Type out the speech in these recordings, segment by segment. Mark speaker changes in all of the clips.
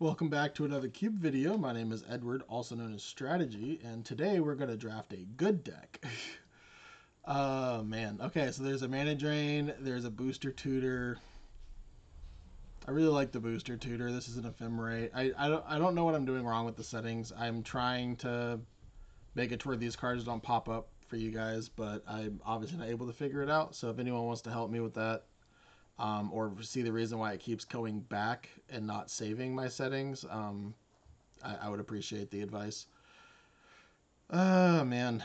Speaker 1: Welcome back to another Cube video. My name is Edward, also known as Strategy, and today we're going to draft a good deck. Oh man. Okay, so there's a Mana Drain, there's a Booster Tutor. I really like the Booster Tutor. This is an Ephemerate. I don't know what I'm doing wrong with the settings. I'm trying to make it to where these cards don't pop up for you guys, but I'm obviously not able to figure it out. So if anyone wants to help me with that, or see the reason why it keeps going back and not saving my settings, I would appreciate the advice. Man.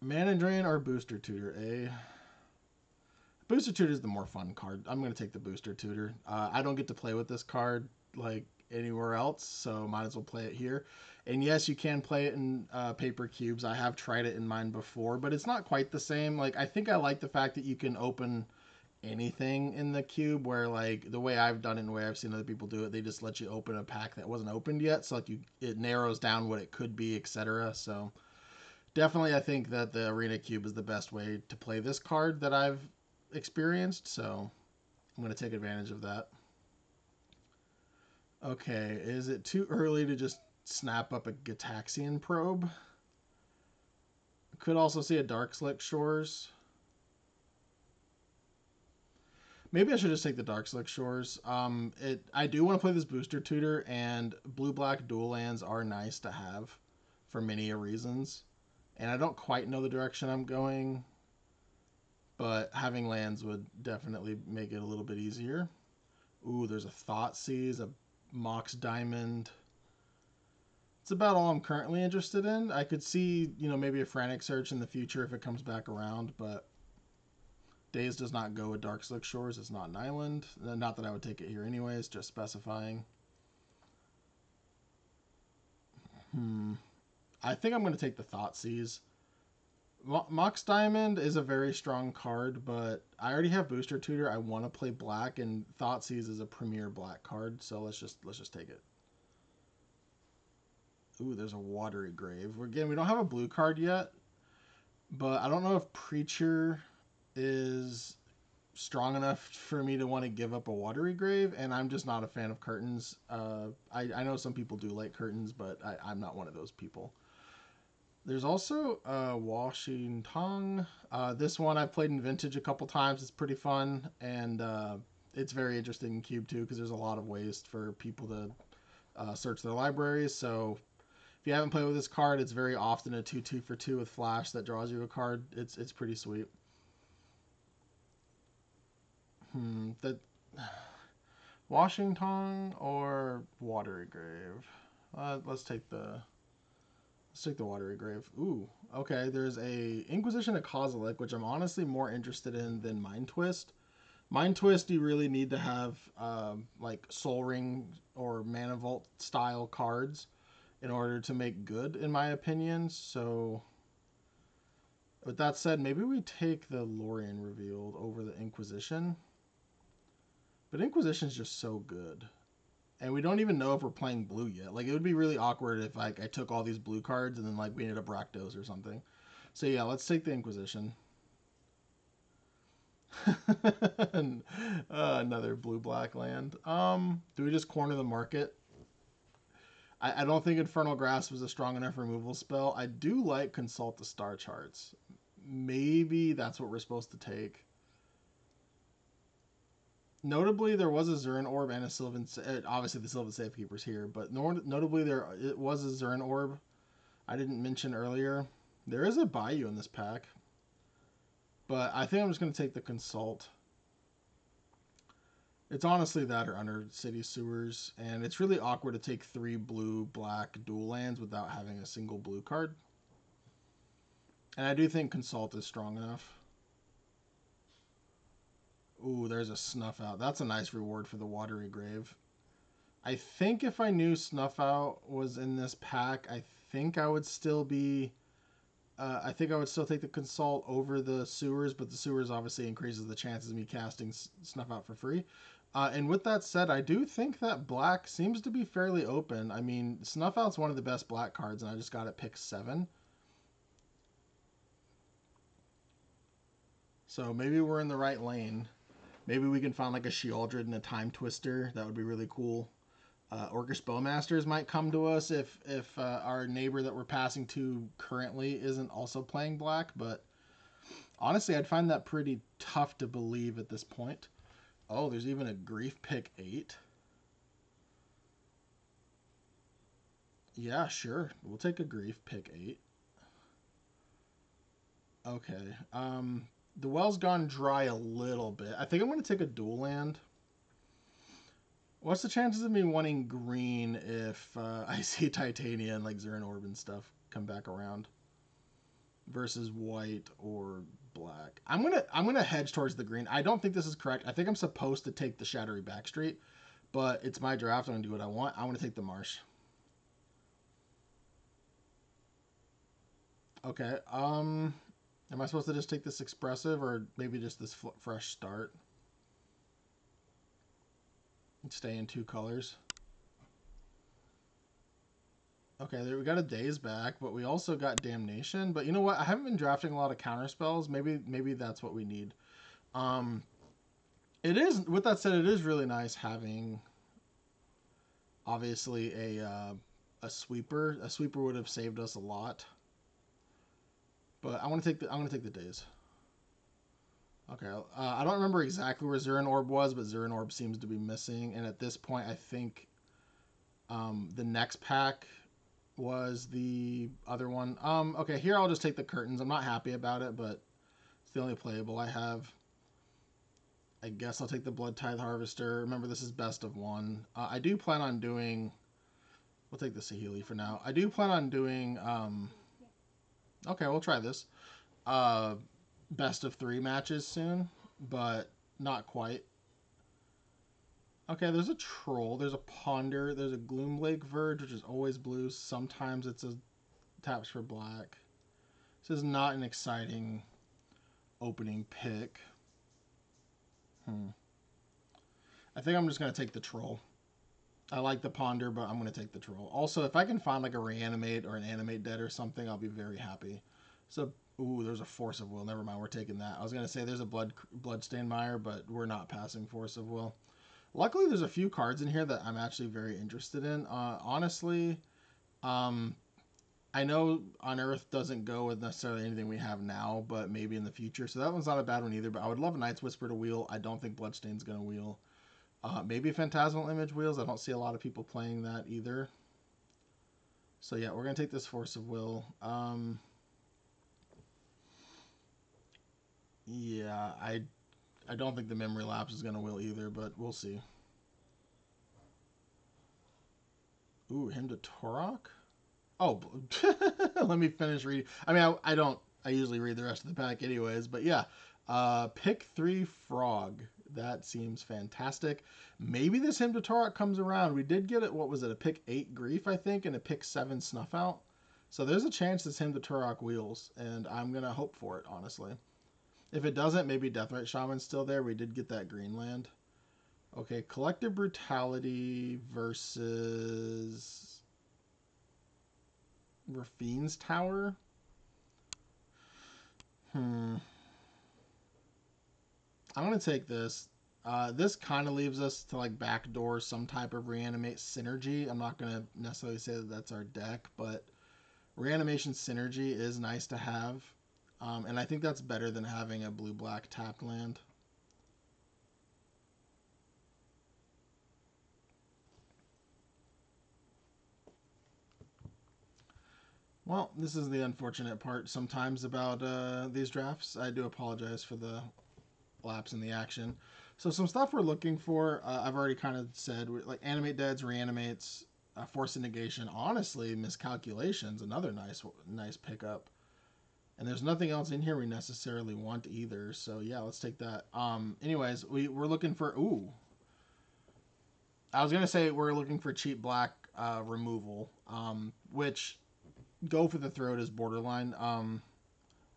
Speaker 1: Mana Drain or Booster Tutor, eh? Booster Tutor is the more fun card. I'm going to take the Booster Tutor. I don't get to play with this card like anywhere else, so might as well play it here. And yes, you can play it in paper cubes. I have tried it in mine before, but it's not quite the same. Like, I think I like the fact that you can open anything in the cube, where like the way I've done it and the way I've seen other people do it, they just let you open a pack that wasn't opened yet, so like it narrows down what it could be, etc. So definitely I think that the arena cube is the best way to play this card that I've experienced, so I'm going to take advantage of that. Okay, is it too early to just snap up a Gitaxian Probe? Could also see a Dark Slick Shores. Maybe I should just take the Dark Slick Shores. I do want to play this Booster Tutor, and blue-black dual lands are nice to have for many reasons. And I don't quite know the direction I'm going, but having lands would definitely make it a little bit easier. Ooh, there's a Thoughtseize, a Mox Diamond. It's about all I'm currently interested in. I could see, maybe a Frantic Search in the future if it comes back around, but Daze does not go with Dark Slick Shores. It's not an island. Not that I would take it here anyways, just specifying. I think I'm going to take the Thoughtseize. Mox Diamond is a very strong card, but I already have Booster Tutor. I want to play black, and Thoughtseize is a premier black card, so let's just take it. Ooh, there's a Watery Grave. Again, we don't have a blue card yet, but I don't know if Preacher is strong enough for me to want to give up a Watery Grave, and I'm just not a fan of curtains. I know some people do like curtains, but I'm not one of those people. There's also Washington. This one I've played in Vintage a couple times. It's pretty fun, and it's very interesting in Cube too, because there's a lot of ways for people to search their libraries. So if you haven't played with this card, it's very often a 2/2 for 2 with Flash that draws you a card. It's pretty sweet. That Washington or Watery Grave. Let's take the Watery Grave. Ooh, okay. There's a Inquisition of Kozilek, which I'm honestly more interested in than Mind Twist. Mind Twist, you really need to have like Soul Ring or Mana Vault style cards in order to make good, in my opinion. So, with that said, maybe we take the Lorien Revealed over the Inquisition. But Inquisition's just so good. And we don't even know if we're playing blue yet. Like, it would be really awkward if like I took all these blue cards and then like we ended up Rakdos or something. So yeah, let's take the Inquisition. Another blue-black land. Do we just corner the market? I don't think Infernal Grasp was a strong enough removal spell. I do like Consult the Star Charts. Maybe that's what we're supposed to take. Notably, there was a Zurin Orb and a Sylvan. Obviously, the Sylvan Safekeeper's here, but notably, it was a Zurin Orb. I didn't mention earlier. There is a Bayou in this pack, but I think I'm just going to take the Consult. It's honestly that or Under City Sewers, and it's really awkward to take 3 blue-black dual lands without having a single blue card. And I do think Consult is strong enough. Ooh, there's a Snuff Out. That's a nice reward for the Watery Grave. I think if I knew Snuff Out was in this pack, I think I would still be... I think I would still take the Consult over the Sewers, but the Sewers obviously increases the chances of me casting Snuff Out for free. And with that said, I do think that black seems to be fairly open. I mean, Snuff Out's one of the best black cards, and I just got it pick 7. So maybe we're in the right lane. Maybe we can find like a Sheoldred and a Time Twister. That would be really cool. Orcish Bowmasters might come to us if our neighbor that we're passing to currently isn't also playing black, but honestly, I'd find that pretty tough to believe at this point. Oh, there's even a Grief pick 8. Yeah, sure. We'll take a Grief pick 8. Okay. The well's gone dry a little bit. I think I'm going to take a dual land. What's the chances of me wanting green if I see Titania and like Zurin Orb and stuff come back around versus white or black? I'm gonna hedge towards the green. I don't think this is correct. I think I'm supposed to take the Shattery Backstreet, but it's my draft. I'm gonna do what I want. I want to take the Marsh. Okay. Am I supposed to just take this expressive or maybe just this fresh start? Stay in 2 colors. Okay, there we got a Daze back, but we also got Damnation. But you know what? I haven't been drafting a lot of counter spells. Maybe that's what we need. Um, it is. With that said, it is really nice having obviously a sweeper. A sweeper would have saved us a lot. But I'm gonna take the Daze. Okay, I don't remember exactly where Zurin Orb was, but Zurin Orb seems to be missing. And at this point, I think the next pack was the other one. Okay, here I'll just take the curtains. I'm not happy about it, but it's the only playable I have. I guess I'll take the Blood Tithe Harvester. Remember, this is best of 1. I do plan on doing... We'll take the Saheeli for now. I do plan on doing... Okay, we'll try this. Best of 3 matches soon, but not quite. Okay, there's a Troll, there's a Ponder, there's a Gloom Lake Verge, which is always blue. Sometimes it's a taps for black. This is not an exciting opening pick. I think I'm just going to take the Troll. I like the Ponder, but I'm going to take the Troll. Also, if I can find like a Reanimate or an Animate Dead or something, I'll be very happy. So, ooh, there's a Force of Will. Never mind, we're taking that. I was going to say there's a Bloodstained Mire, but we're not passing Force of Will. Luckily, there's a few cards in here that I'm actually very interested in. Honestly, I know Unearth doesn't go with necessarily anything we have now, but maybe in the future. So that one's not a bad one either, but I would love Night's Whisper to wheel. I don't think Bloodstain's going to wheel. Maybe Phantasmal Image wheels. I don't see a lot of people playing that either. So yeah, we're going to take this Force of Will. Yeah, I don't think the Memory Lapse is going to wheel either, but we'll see. Ooh, him to Torok? Oh, let me finish reading. I mean, I don't. I usually read the rest of the pack anyways, but yeah. Pick 3 Frog. That seems fantastic. Maybe this Hymn to Torok comes around. We did get it, what was it, a pick 8 Grief, I think, and a pick 7 Snuff Out. So there's a chance this Hymn to Torok wheels, and I'm going to hope for it, honestly. If it doesn't, maybe Deathrite Shaman's still there. We did get that green land. Okay, Collective Brutality versus Rafine's Tower. I'm going to take this. This kind of leaves us to like backdoor some type of Reanimate Synergy. I'm not going to necessarily say that that's our deck, but Reanimation Synergy is nice to have. And I think that's better than having a blue-black tapped land. Well, this is the unfortunate part sometimes about these drafts. I do apologize for the lapse in the action. So some stuff we're looking for, I've already kind of said, like Animate Deads, Reanimates, Force of Negation. Honestly, Miscalculations, another nice pickup. And there's nothing else in here we necessarily want either. So yeah, let's take that. Anyways, we're looking for, ooh. I was going to say we're looking for cheap black removal, which Go for the Throat is borderline.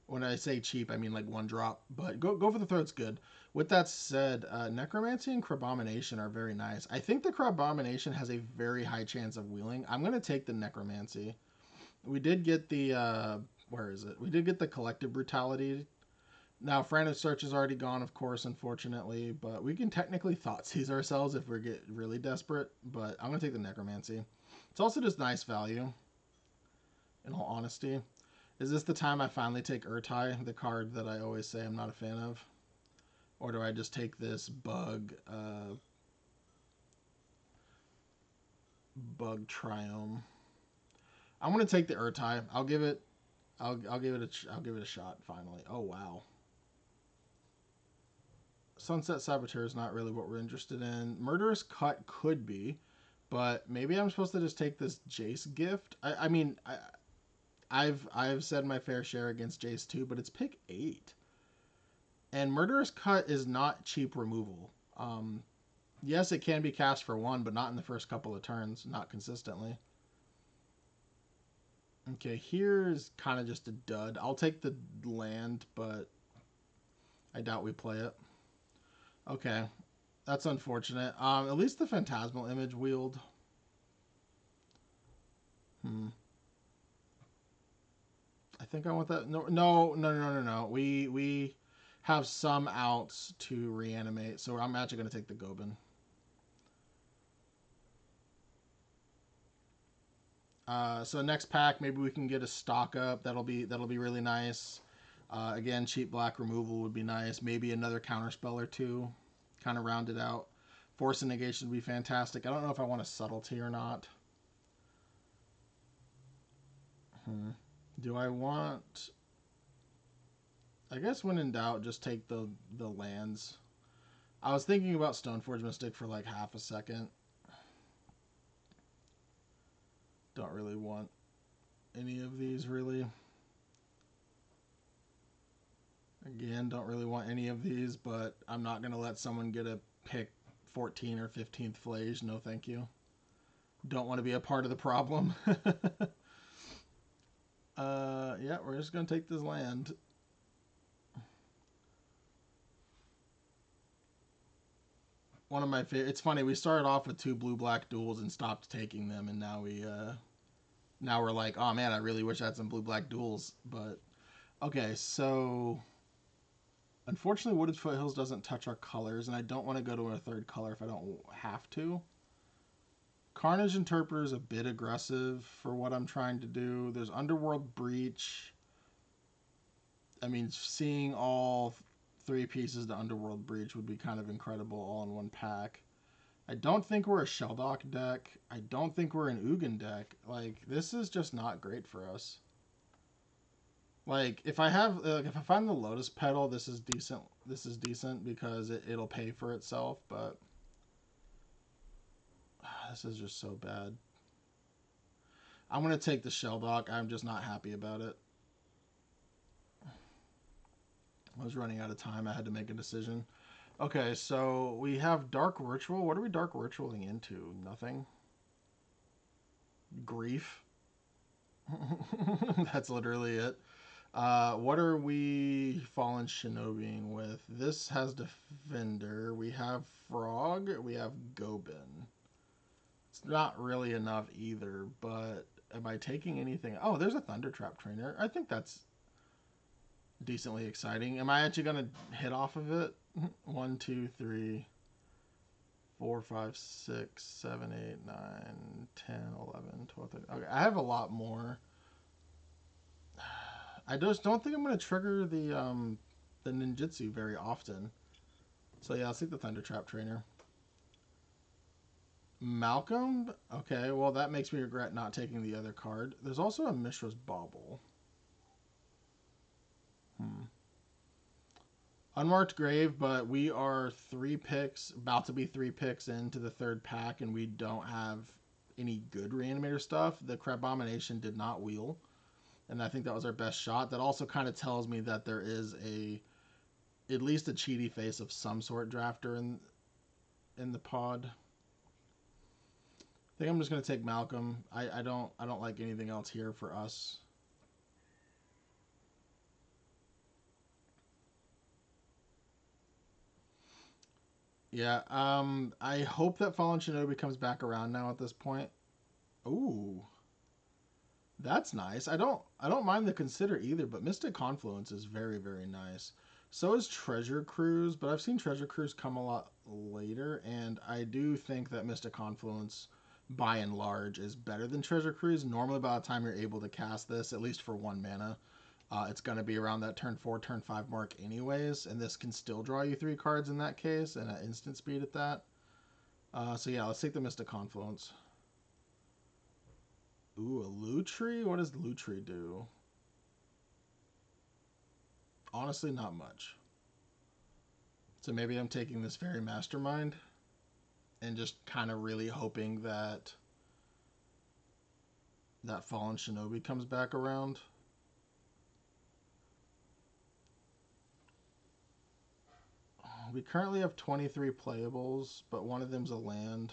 Speaker 1: When I say cheap, I mean like 1 drop, but go for the Throat's good. With that said, Necromancy and Crabomination are very nice. I think the Crabomination has a very high chance of wheeling. I'm going to take the Necromancy. We did get the, where is it? We did get the Collective Brutality. Now, Frantic Search is already gone, of course, unfortunately, but we can technically Thoughtseize ourselves if we get really desperate, but I'm going to take the Necromancy. It's also just nice value, in all honesty. Is this the time I finally take Urtai, the card that I always say I'm not a fan of? Or do I just take this Bug Triome? I'm going to take the Urtai. I'll give it a shot finally. Oh, wow. Sunset Saboteur is not really what we're interested in. Murderous Cut could be, but maybe I'm supposed to just take this Jace gift. I mean, I've said my fair share against Jace too, but it's pick 8, and Murderous Cut is not cheap removal. Yes, it can be cast for 1, but not in the first couple of turns, not consistently. Okay, here's kind of just a dud. I'll take the land, but I doubt we play it. Okay, that's unfortunate. At least the Phantasmal Image wield. I think I want that. No. We have some outs to reanimate, so I'm actually going to take the Gobin. So next pack, maybe we can get a stock up. That'll be really nice. Again, cheap black removal would be nice. Maybe another counterspell or two, kind of round it out. Force and negation would be fantastic. I don't know if I want a subtlety or not. Do I want? I guess when in doubt, just take the lands. I was thinking about Stoneforge Mystic for like half a second. Don't really want any of these, really. Again, don't really want any of these, but I'm not going to let someone get a pick 14 or 15th Flage. No, thank you. Don't want to be a part of the problem. Yeah, we're just going to take this land. One of my favorite. It's funny, we started off with 2 blue-black duels and stopped taking them, and now we're like, oh man, I really wish I had some blue-black duels. But okay, so unfortunately, Wooded Foothills doesn't touch our colors, and I don't want to go to a 3rd color if I don't have to. Carnage Interpreter is a bit aggressive for what I'm trying to do. There's Underworld Breach. I mean, seeing all 3 pieces to Underworld Breach would be kind of incredible all in one pack. I don't think we're a Shelldock deck. I don't think we're an Ugin deck. Like, this is just not great for us. Like, if I find the Lotus Petal, this is decent. This is decent because it'll pay for itself, but this is just so bad. I'm going to take the Shelldock. I'm just not happy about it. I was running out of time. I had to make a decision. Okay, so we have Dark Ritual. What are we Dark Ritualing into? Nothing. Grief. That's literally it. What are we Fallen Shinobiing with? This has Defender. We have Frog. We have Gobin. It's not really enough either, but am I taking anything? Oh, there's a Thundertrap Trainer. I think that's decently exciting. Am I actually going to hit off of it? 1, 2, 3, 4, 5, 6, 7, 8, 9, 10, 11, 12, 13. Okay, I have a lot more. I just don't think I'm going to trigger the ninjutsu very often. So yeah, I'll take the Thundertrap Trainer. Malcolm? Okay, well that makes me regret not taking the other card. There's also a Mishra's Bauble. Unmarked Grave, but we are 3 picks, about to be 3 picks into the 3rd pack, and we don't have any good Reanimator stuff. The Crabomination did not wheel, and I think that was our best shot. That also kind of tells me that there is at least a cheaty face of some sort drafter in the pod. I think I'm just gonna take Malcolm. I don't like anything else here for us. Yeah, I hope that Fallen Shinobi comes back around now at this point. Ooh. That's nice. I don't mind the Consider either, but Mystic Confluence is very, very nice. So is Treasure Cruise, but I've seen Treasure Cruise come a lot later, and I do think that Mystic Confluence, by and large, is better than Treasure Cruise. Normally, by the time you're able to cast this, at least for 1 mana, it's going to be around that turn 4, turn 5 mark anyways, and this can still draw you 3 cards in that case, and at instant speed at that. So yeah, let's take the Mystic Confluence. Ooh, a Lutri? What does Lutri do? Honestly, not much. So maybe I'm taking this Fairy Mastermind and just kind of really hoping that that Fallen Shinobi comes back around. We currently have 23 playables, but one of them's a land.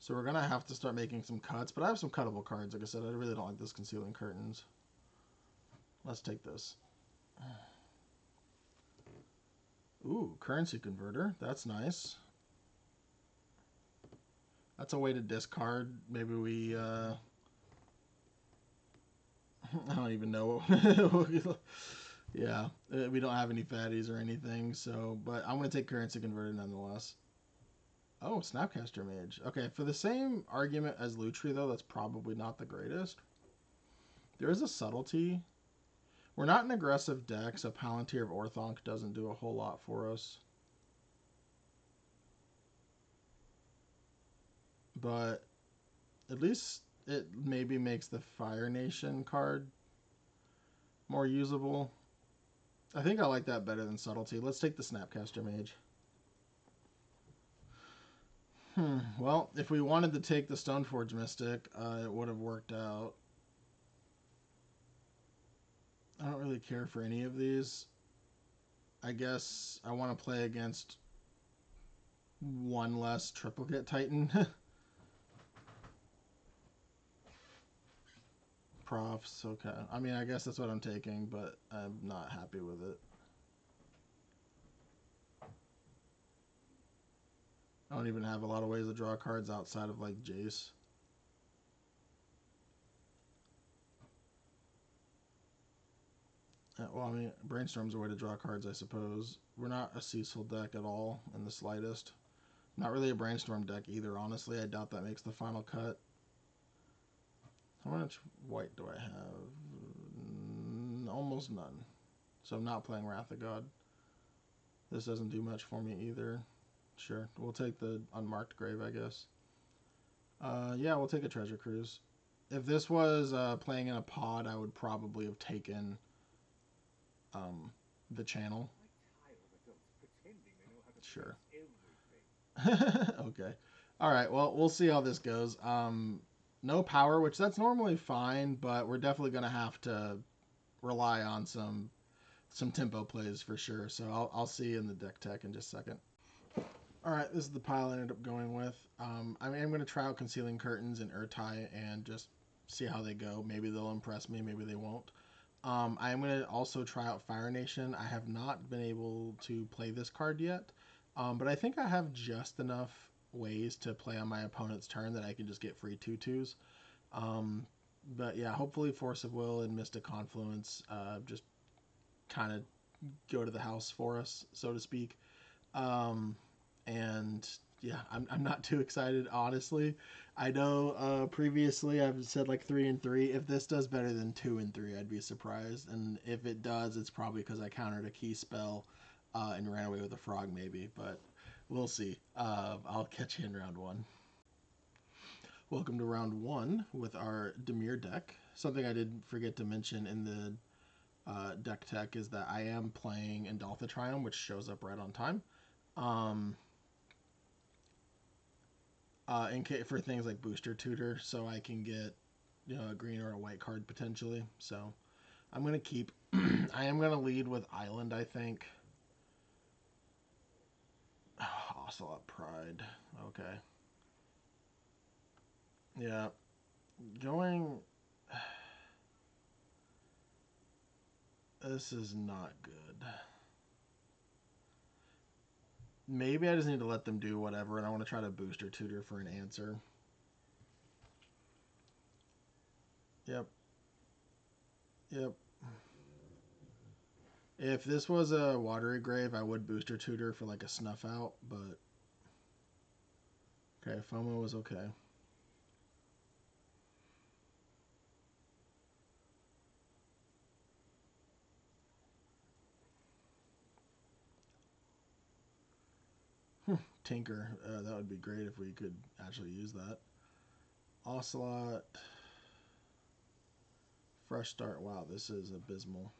Speaker 1: So we're going to have to start making some cuts, but I have some cuttable cards. Like I said, I really don't like this Concealing Curtains. Let's take this. Ooh, Currency Converter. That's nice. That's a way to discard. Maybe we, I don't even know. Yeah, we don't have any fatties or anything, so, but I'm going to take Currency Converter nonetheless. Oh, Snapcaster Mage. Okay, for the same argument as Lutri, though, that's probably not the greatest. There is a subtlety. We're not an aggressive deck, so Palantir of Orthonc doesn't do a whole lot for us. But at least it maybe makes the Fire Nation card more usable. I think I like that better than Subtlety. Let's take the Snapcaster Mage. Well, if we wanted to take the Stoneforge Mystic, it would have worked out. I don't really care for any of these. I guess I want to play against one less Triplicate Titan. Profs, okay. I mean, I guess that's what I'm taking, but I'm not happy with it. I don't even have a lot of ways to draw cards outside of, like, Jace. Well, I mean, Brainstorm's a way to draw cards, I suppose. We're not a Cecil deck at all in the slightest. Not really a Brainstorm deck either, honestly. I doubt that makes the final cut. How much white do I have? Almost none. So I'm not playing Wrath of God. This doesn't do much for me either. Sure, we'll take the Unmarked Grave, I guess. Yeah, we'll take a Treasure Cruise. If this was playing in a pod, I would probably have taken the channel. Sure. Okay. All right. Well, we'll see how this goes. No power, which that's normally fine, but we're definitely gonna have to rely on some tempo plays for sure. So I'll see you in the deck tech in just a second. All right, this is the pile I ended up going with. I mean, I'm going to try out Concealing Curtains and Urtai and just see how they go. Maybe they'll impress me, maybe they won't. I am going to also try out Fire Nation. I have not been able to play this card yet, but I think I have just enough ways to play on my opponent's turn that I can just get free 2/2s. But yeah, hopefully Force of Will and Mystic Confluence just kind of go to the house for us, so to speak. And yeah, I'm not too excited, honestly. I know previously I've said like 3 and 3. If this does better than 2 and 3, I'd be surprised. And if it does, it's probably because I countered a key spell and ran away with a frog, maybe. But we'll see. I'll catch you in round 1. Welcome to round 1 with our Dimir deck. Something I did forget to mention in the deck tech is that I am playing Endalpha Triumph, which shows up right on time. For things like Booster Tutor, so I can get, a green or a white card potentially. So I'm gonna keep. I am gonna lead with Island, I think. Ocelot Pride. Okay. Yeah. Going. This is not good. Maybe I just need to let them do whatever, and I want to try to Booster Tutor for an answer. Yep. Yep. If this was a watery grave, I would booster tutor for like a snuff out, but okay, FOMO was okay. Tinker, that would be great if we could actually use that. Ocelot, fresh start. Wow, this is abysmal.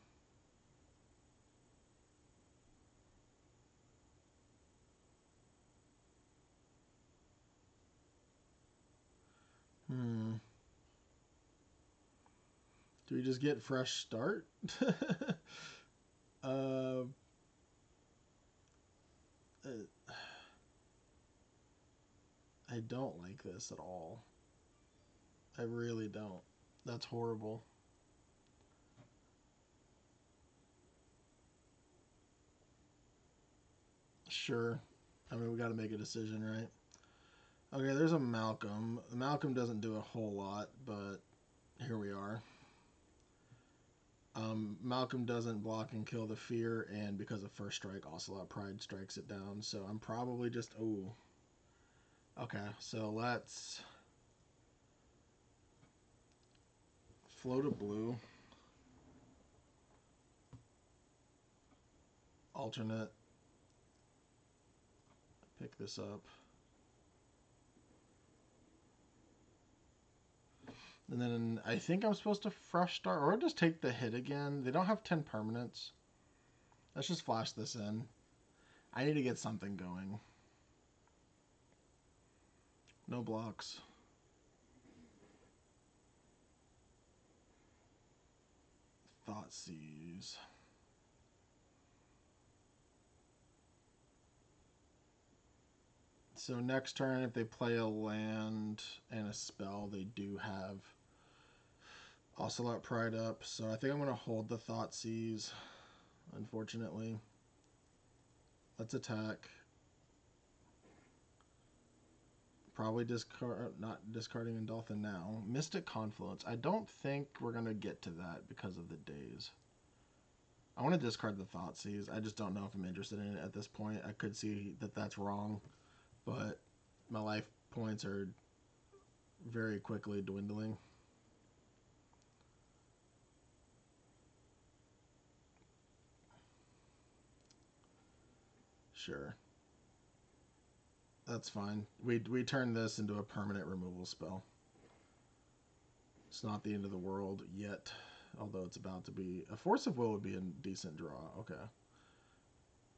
Speaker 1: Hmm. Do we just get fresh start? uh, I don't like this at all. I really don't. That's horrible. Sure. I mean, we got to make a decision, right? Okay, there's a Malcolm. Malcolm doesn't do a whole lot, but here we are. Malcolm doesn't block and kill the fear, and because of first strike, Ocelot Pride strikes it down. So I'm probably just okay. So let's float a blue, alternate, pick this up, and then I think I'm supposed to fresh start or just take the hit again. They don't have 10 permanents. Let's just flash this in. I need to get something going. No blocks. Thoughtseize. So next turn, if they play a land and a spell, they do have Ocelot Pride up. So I think I'm going to hold the Thoughtseize, unfortunately. Let's attack. Probably not discarding Indolphin now. Mystic Confluence. I don't think we're going to get to that because of the days. I want to discard the Thoughtseize. I just don't know if I'm interested in it at this point. I could see that that's wrong, but my life points are very quickly dwindling. Sure. That's fine. We turn this into a permanent removal spell. It's not the end of the world yet, although it's about to be. A Force of Will would be a decent draw. Okay.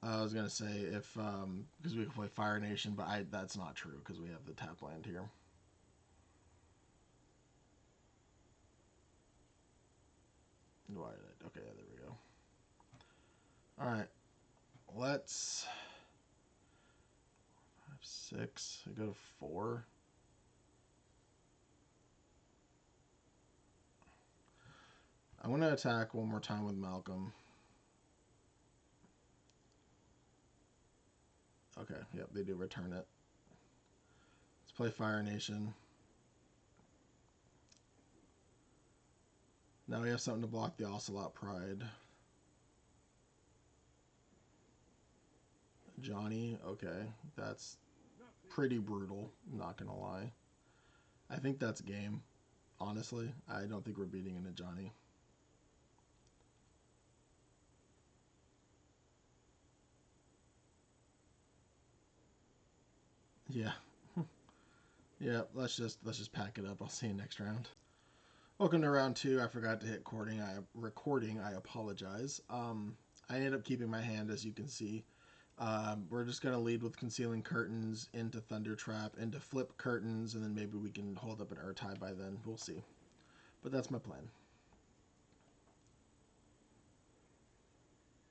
Speaker 1: I was gonna say if because we can play Fire Nation, but that's not true because we have the tap land here. Why did I? Okay, there we go. All right, let's 5, 6. I go to 4. I want to attack one more time with Malcolm. Okay, yep, they do return it. Let's play Fire Nation. Now we have something to block the Ocelot Pride. Johnny, okay, that's pretty brutal, not gonna lie. I think that's game, honestly. I don't think we're beating into Johnny. Yeah. Yeah, let's just pack it up. I'll see you next round. Welcome to round 2. I forgot to hit recording. I apologize. I ended up keeping my hand, as you can see. We're just gonna lead with Concealing Curtains into Thunder Trap, into Flip Curtains, and then maybe we can hold up an Urtai by then. We'll see. But that's my plan.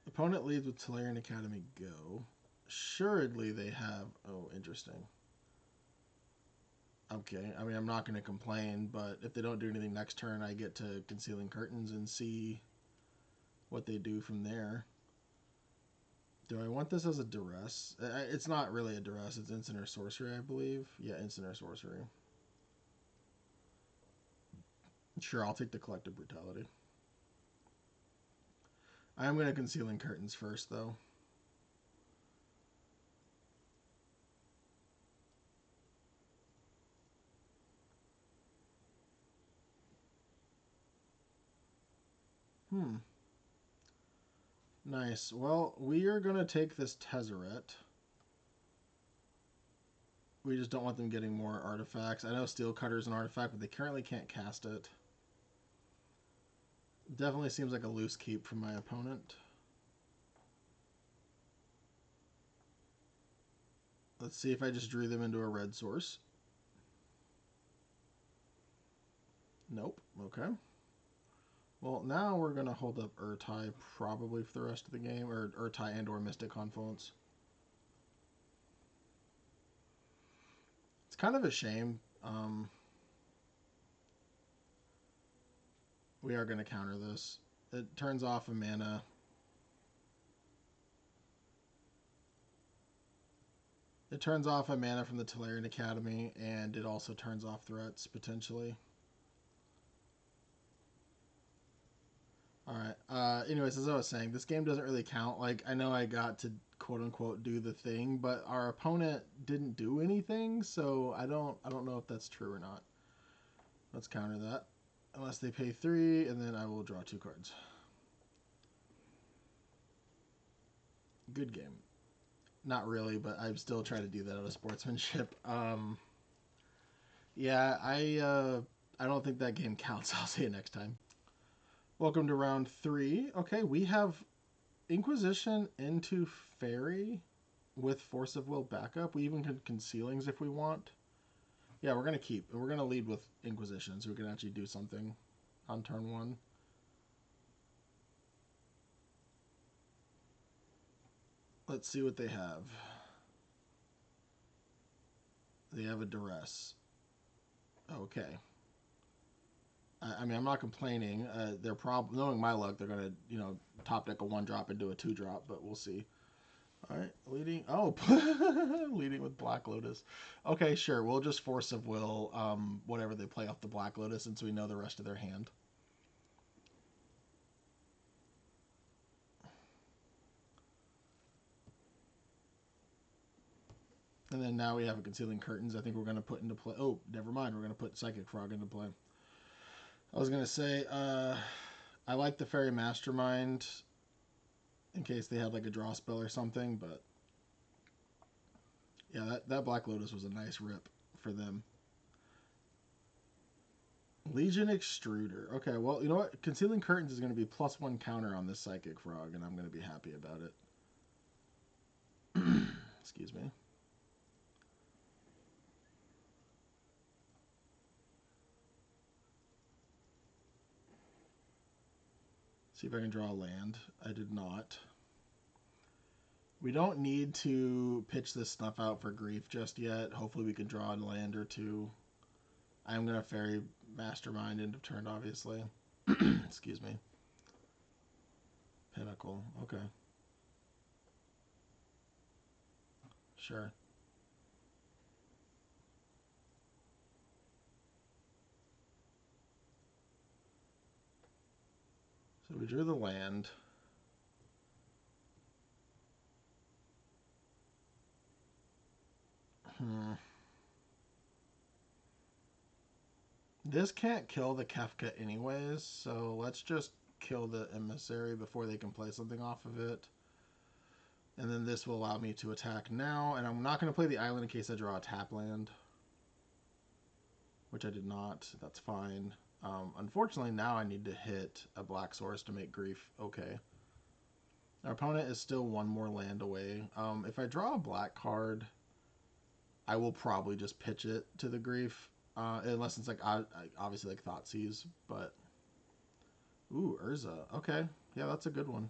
Speaker 1: Opponent leads with Tolarian Academy Go. Assuredly they have... Oh, interesting. Okay, I mean, I'm not going to complain, but if they don't do anything next turn, I get to Concealing Curtains and see what they do from there. Do I want this as a duress? It's not really a duress. It's instant or sorcery, I believe. Yeah, instant or sorcery. Sure, I'll take the Collective Brutality. I am going to Concealing Curtains first, though. Hmm. Nice. Well, we are going to take this Tezzeret. We just don't want them getting more artifacts. I know Steel Cutter is an artifact, but they currently can't cast it. Definitely seems like a loose keep from my opponent. Let's see if I just drew them into a red source. Nope. Okay. Well, now we're going to hold up Urtai probably for the rest of the game, or Urtai and or Mystic Confluence. It's kind of a shame. We are going to counter this. It turns off a mana. It turns off a mana from the Tolarian Academy, and it also turns off threats, potentially. Alright, anyways, as I was saying, this game doesn't really count. Like, I know I got to quote-unquote do the thing, but our opponent didn't do anything, so I don't know if that's true or not. Let's counter that. Unless they pay 3, and then I will draw 2 cards. Good game. Not really, but I've still tried to do that out of sportsmanship. Yeah, I don't think that game counts. I'll see you next time. Welcome to round 3. Okay, we have Inquisition into Fairy with Force of Will backup. We even can Concealings if we want. Yeah, we're going to keep. We're going to lead with Inquisition so we can actually do something on turn 1. Let's see what they have. They have a Duress. Okay. I mean, I'm not complaining. They're knowing my luck, they're gonna, top deck a 1-drop into a 2-drop, but we'll see. All right, leading. Oh, leading with Black Lotus. Okay, sure. We'll just Force of Will whatever they play off the Black Lotus, since we know the rest of their hand. And then now we have a Concealing Curtains. I think we're gonna put into play. Oh, never mind. We're gonna put Psychic Frog into play. I was gonna say, I like the Fairy Mastermind in case they had like a draw spell or something, but yeah, that Black Lotus was a nice rip for them. Legion Extruder. Okay, well, you know what? Concealing Curtains is going to be +1 counter on this Psychic Frog, and I'm going to be happy about it. Excuse me. See if I can draw a land. I did not. We don't need to pitch this stuff out for Grief just yet. Hopefully we can draw a land or 2. I'm going to Fairy Mastermind end of turn, obviously. Excuse me. Pinnacle. Okay. Sure. So we drew the land. This can't kill the Kefka anyways, so let's just kill the Emissary before they can play something off of it. And then this will allow me to attack now, and I'm not going to play the island in case I draw a tap land. Which I did not. That's fine. Unfortunately, now I need to hit a black source to make Grief okay. Our opponent is still 1 more land away. If I draw a black card, I will probably just pitch it to the Grief. Unless it's like, obviously like Thoughtseize, but... Ooh, Urza. Okay. Yeah, that's a good one.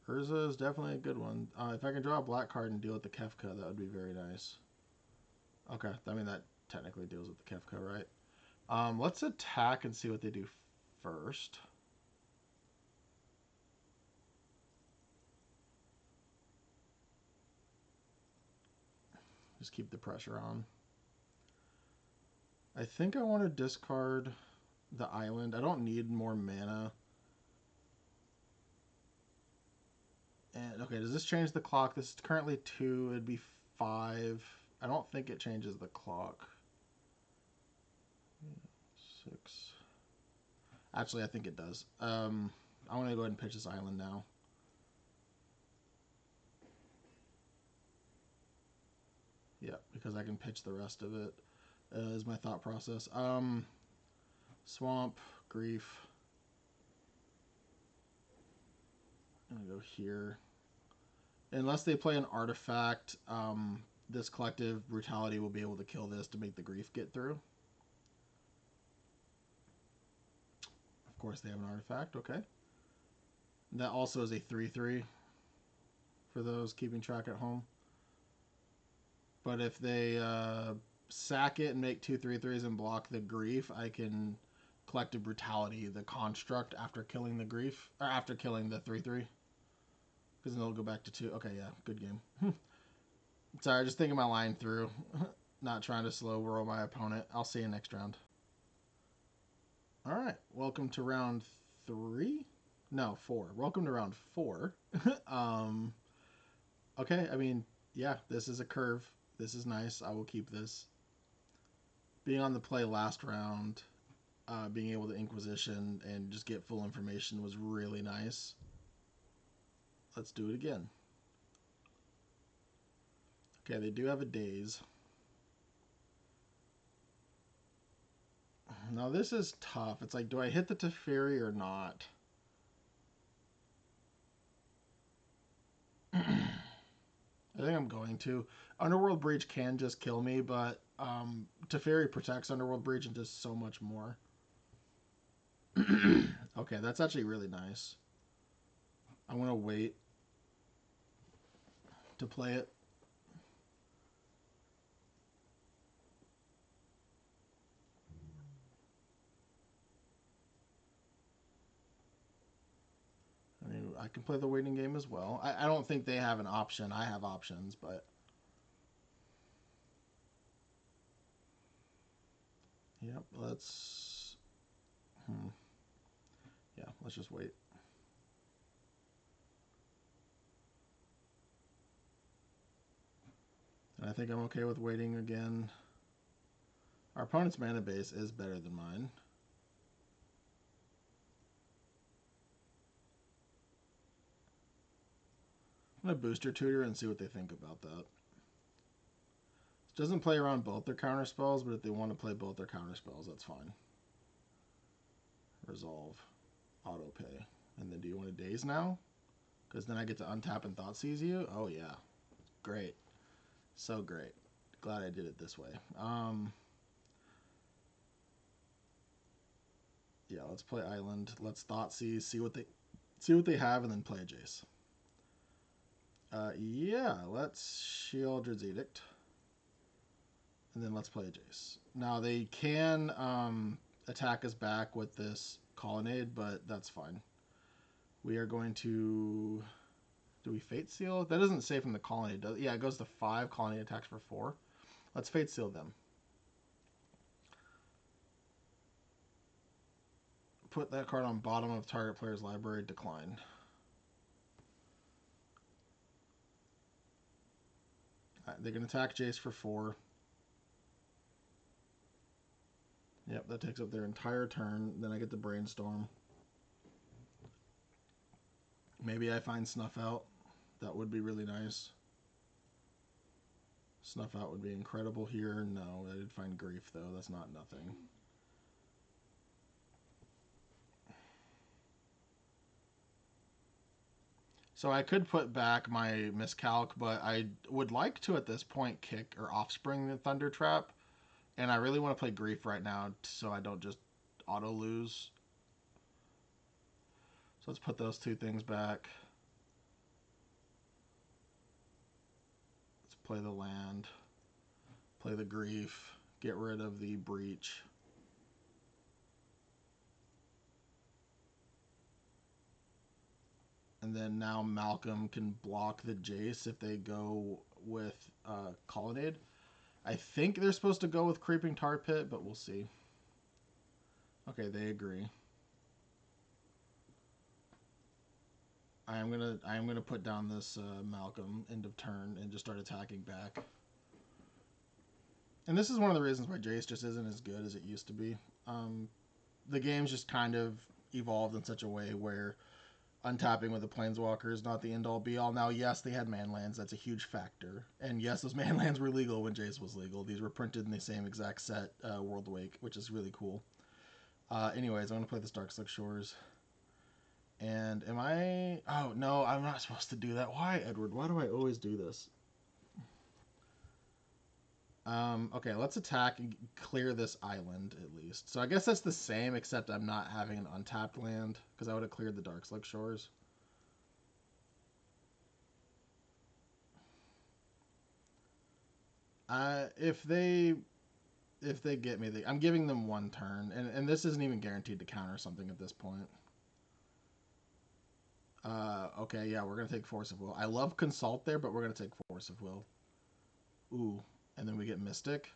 Speaker 1: Urza is definitely a good one. If I can draw a black card and deal with the Kefka, that would be very nice. Okay, I mean, that technically deals with the Kefka, right? Let's attack and see what they do first. Just keep the pressure on. I think I want to discard the island. I don't need more mana. And okay, does this change the clock? This is currently 2. It'd be 5. I don't think it changes the clock. 6. Actually, I think it does. I'm going to go ahead and pitch this island now. Yeah, because I can pitch the rest of it, is my thought process. Swamp, Grief. I'm going to go here. Unless they play an artifact, this Collective Brutality will be able to kill this to make the Grief get through. Of course, they have an artifact. Okay. That also is a 3/3 for those keeping track at home. But if they sack it and make 2 3/3s and block the Grief, I can Collective Brutality the construct after killing the Grief, or after killing the 3/3. Because then it'll go back to 2. Okay, yeah, good game. Sorry, just thinking my line through. Not trying to slow roll my opponent. I'll see you next round. Alright, welcome to round 3? No, 4. Welcome to round 4. Okay, I mean, yeah, this is a curve. This is nice. I will keep this. Being on the play last round, being able to Inquisition and just get full information was really nice. Let's do it again. Okay, they do have a Daze. Now this is tough. It's like, do I hit the Teferi or not? I think I'm going to. Underworld Breach can just kill me, but Teferi protects Underworld Breach and does so much more. Okay, that's actually really nice. I'm going to wait to play it. I mean, I can play the waiting game as well. I don't think they have an option. I have options, but... Yep, let's... Yeah, let's just wait. And I think I'm okay with waiting again. Our opponent's mana base is better than mine. I'm going to booster tutor and see what they think about that. It doesn't play around both their counter spells, but if they want to play both their counter spells, that's fine. Resolve. Auto pay. And then do you want to Daze now? Because then I get to untap and Thoughtseize you? Oh yeah. Great. So great. Glad I did it this way. Yeah, let's play Island. Let's Thoughtseize, see what they have, and then play a Jace. Yeah, let's Sheoldred's Edict. And then let's play a Jace. Now they can attack us back with this Colonnade, but that's fine. We are going to... Do we Fate Seal? That doesn't say from the Colonnade, does it? Yeah, it goes to 5. Colonnade attacks for 4. Let's Fate Seal them. Put that card on bottom of target player's library. Decline. Right, they can attack Jace for 4. Yep, that takes up their entire turn. Then I get the Brainstorm. Maybe I find Snuff Out. That would be really nice. Snuff Out would be incredible here. No, I did find Grief, though. That's not nothing. So I could put back my Miscalc, but I would like to, at this point, kick or Offspring the Thunder Trap. And I really want to play Grief right now so I don't just auto-lose. So let's put those 2 things back. Let's play the land. Play the Grief. Get rid of the Breach. And then now Malcolm can block the Jace if they go with Colonnade. I think they're supposed to go with Creeping Tar Pit, but we'll see. Okay, they agree. I am gonna put down this Malcolm end of turn and just start attacking back. And this is one of the reasons why Jace just isn't as good as it used to be. Um, the game's just kind of evolved in such a way where untapping with a planeswalker is not the end all be all. Now, yes, they had manlands. That's a huge factor. And yes, those manlands were legal when Jace was legal. These were printed in the same exact set, World Wake, which is really cool. Anyways, I'm going to play this Darkslick Shores. And am I... Oh, no, I'm not supposed to do that. Why, Edward? Why do I always do this? Okay, let's attack and clear this island, at least. So I guess that's the same, except I'm not having an untapped land, because I would have cleared the Darkslick Shores. If they get me, I'm giving them one turn, and this isn't even guaranteed to counter something at this point. Okay, yeah, we're gonna take Force of Will. I love Consult there, but we're gonna take Force of Will. Ooh, and then we get Mystic.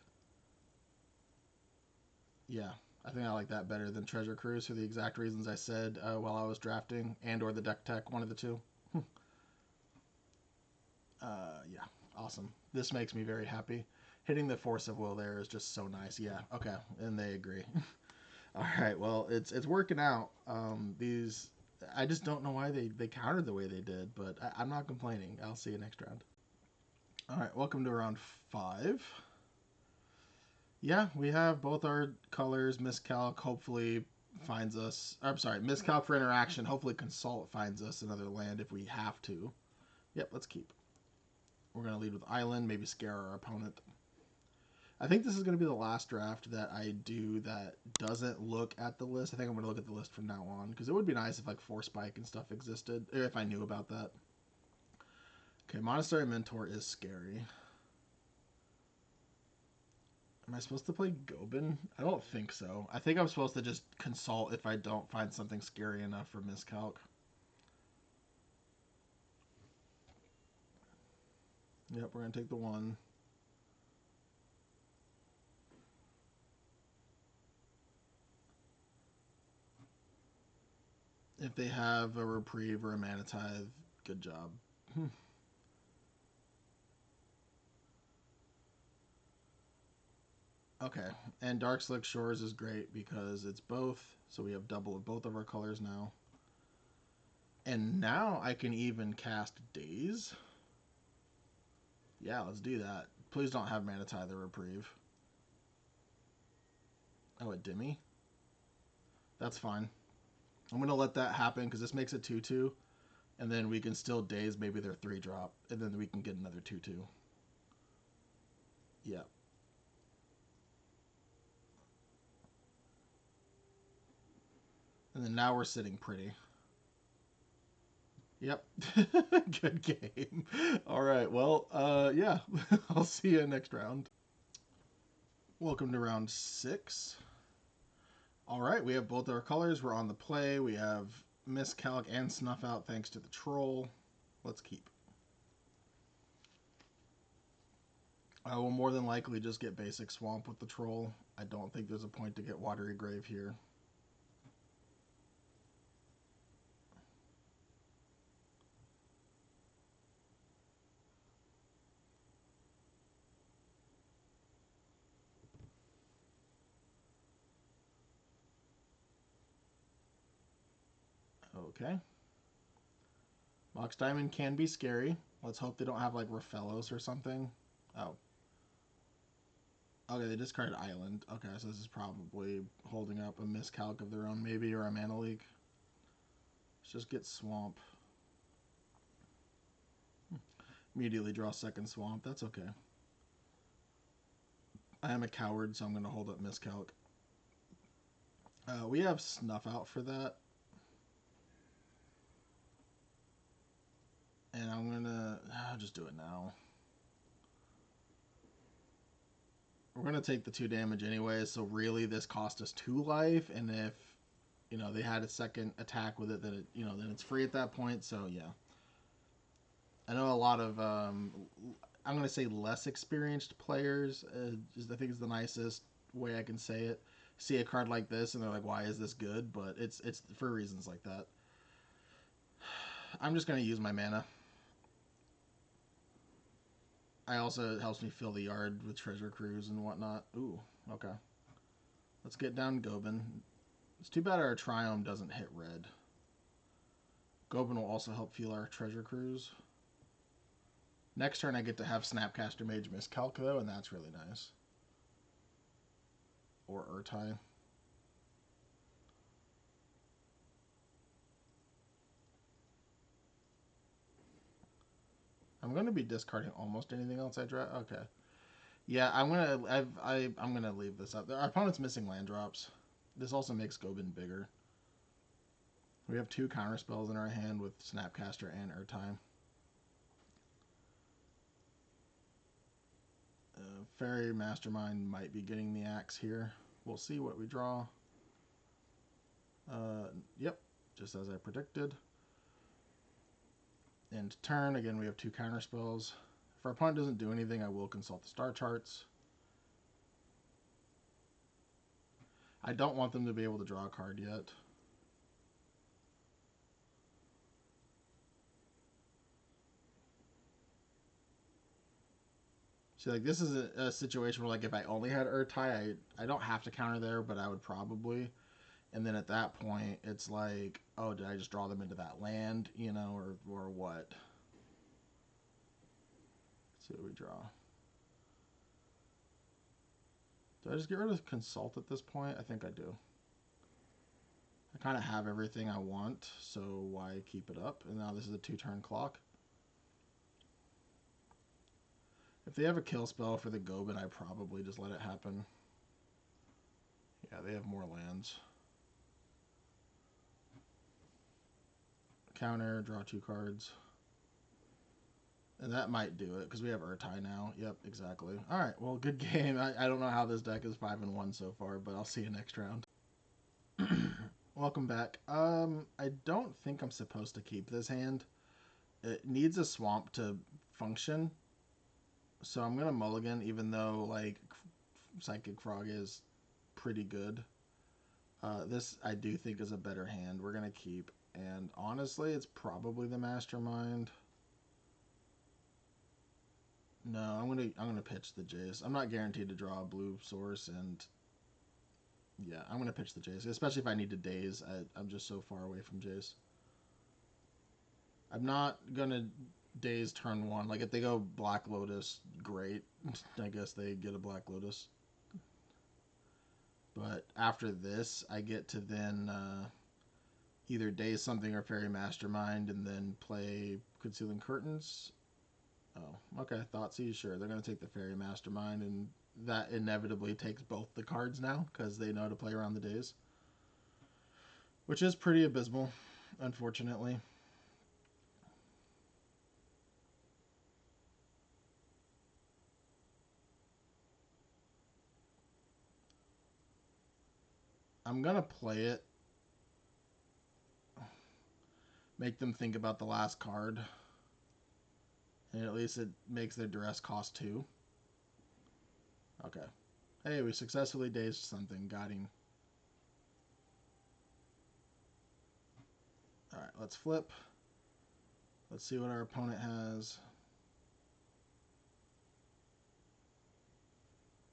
Speaker 1: Yeah, I think I like that better than Treasure Cruise for the exact reasons I said while I was drafting, and or the deck tech, one of the two. Yeah, awesome. This makes me very happy. Hitting the Force of Will there is just so nice. Yeah, okay, and they agree. All right, well, it's working out. These I just don't know why they countered the way they did, but I'm not complaining. I'll see you next round. All right, welcome to round 5. Yeah, we have both our colors. Miscalc hopefully finds us. I'm sorry, Miscalc for interaction. Hopefully, Consult finds us another land if we have to. Yep, let's keep. We're gonna lead with Island, maybe scare our opponent. I think this is going to be the last draft that I do that doesn't look at the list. I think I'm going to look at the list from now on because it would be nice if like Force Spike and stuff existed, or if I knew about that. Okay, Monastery Mentor is scary. Am I supposed to play Gobin? I don't think so. I think I'm supposed to just consult if I don't find something scary enough for Miscalc. Yep, we're going to take the 1. If they have a Reprieve or a Mana Tithe, good job. Okay, and Darkslick Shores is great because it's both, so we have double of both of our colors now. And now I can even cast Daze. Yeah, let's do that. Please don't have Mana Tithe or Reprieve. Oh, a Dimmy? That's fine. I'm going to let that happen because this makes it 2-2. And then we can still Daze maybe their 3-drop. And then we can get another 2-2. Yeah. And then now we're sitting pretty. Yep. Good game. All right. Well, yeah. I'll see you next round. Welcome to round 6. All right. We have both our colors. We're on the play. We have Miscalc and Snuff Out thanks to the troll. Let's keep. I will more than likely just get basic Swamp with the troll. I don't think there's a point to get Watery Grave here. Okay. Mox Diamond can be scary. Let's hope they don't have like Raphellos or something. Oh. Okay, they discarded Island. Okay, so this is probably holding up a miscalc of their own, maybe, or a Mana Leak. Let's just get Swamp. Immediately draw second Swamp. That's okay. I am a coward, so I'm going to hold up Miscalc. We have Snuff Out for that. And I'm going to... I'll just do it now. We're going to take the 2 damage anyway, so really this cost us 2 life, and if, you know, they had a second attack with it, then it, you know, then it's free at that point, so yeah. I know a lot of, I'm going to say less experienced players, I think is the nicest way I can say it, see a card like this, and they're like, why is this good? But it's for reasons like that. I'm just going to use my mana. I also, it helps me fill the yard with treasure cruise and whatnot. Ooh, okay. Let's get down Gobin. It's too bad our Triome doesn't hit red. Gobin will also help fuel our treasure cruise. Next turn I get to have Snapcaster Mage Miscalc though, and that's really nice. Or Urtai. I'm going to be discarding almost anything else I draw. Okay. Yeah, I'm gonna leave this up. Our opponent's missing land drops. This also makes Gobin bigger. We have 2 counter spells in our hand with Snapcaster and Urtai. Fairy Mastermind might be getting the axe here. We'll see what we draw. Yep, just as I predicted. End turn. Again, we have 2 counter spells. If our opponent doesn't do anything, I will consult the star charts. I don't want them to be able to draw a card yet. See, like, this is a situation where, like, if I only had Urtai, I don't have to counter there, but I would probably. And then at that point, it's like, oh, did I just draw them into that land, you know, or what? Let's see what we draw. Do I just get rid of Consult at this point? I think I do. I kind of have everything I want, so why keep it up? And now this is a 2-turn clock. If they have a kill spell for the Gobin, I probably just let it happen. Yeah, they have more lands. Counter, draw 2 cards. And that might do it, because we have Urtai now. Yep, exactly. Alright, well, good game. I don't know how this deck is 5-1 so far, but I'll see you next round. Welcome back. I don't think I'm supposed to keep this hand. It needs a swamp to function. So I'm going to mulligan, even though, like, Psychic Frog is pretty good. This, I do think, is a better hand. We're going to keep. And honestly, it's probably the Mastermind. No, I'm gonna pitch the Jace. I'm not guaranteed to draw a blue source, and yeah, I'm gonna pitch the Jace, especially if I need to daze. I'm just so far away from Jace. I'm not gonna daze turn 1. Like, if they go Black Lotus, great. I guess they get a Black Lotus. But after this, I get to then either daze something or Fairy Mastermind, and then play Concealing Curtains. Oh, okay. Thoughtseize, sure. They're going to take the Fairy Mastermind, and that inevitably takes both the cards now, because they know how to play around the days. Which is pretty abysmal, unfortunately. I'm going to play it. Make them think about the last card. And at least it makes their duress cost 2. Okay. Hey, we successfully dazed something. Got him. Alright, let's flip. Let's see what our opponent has.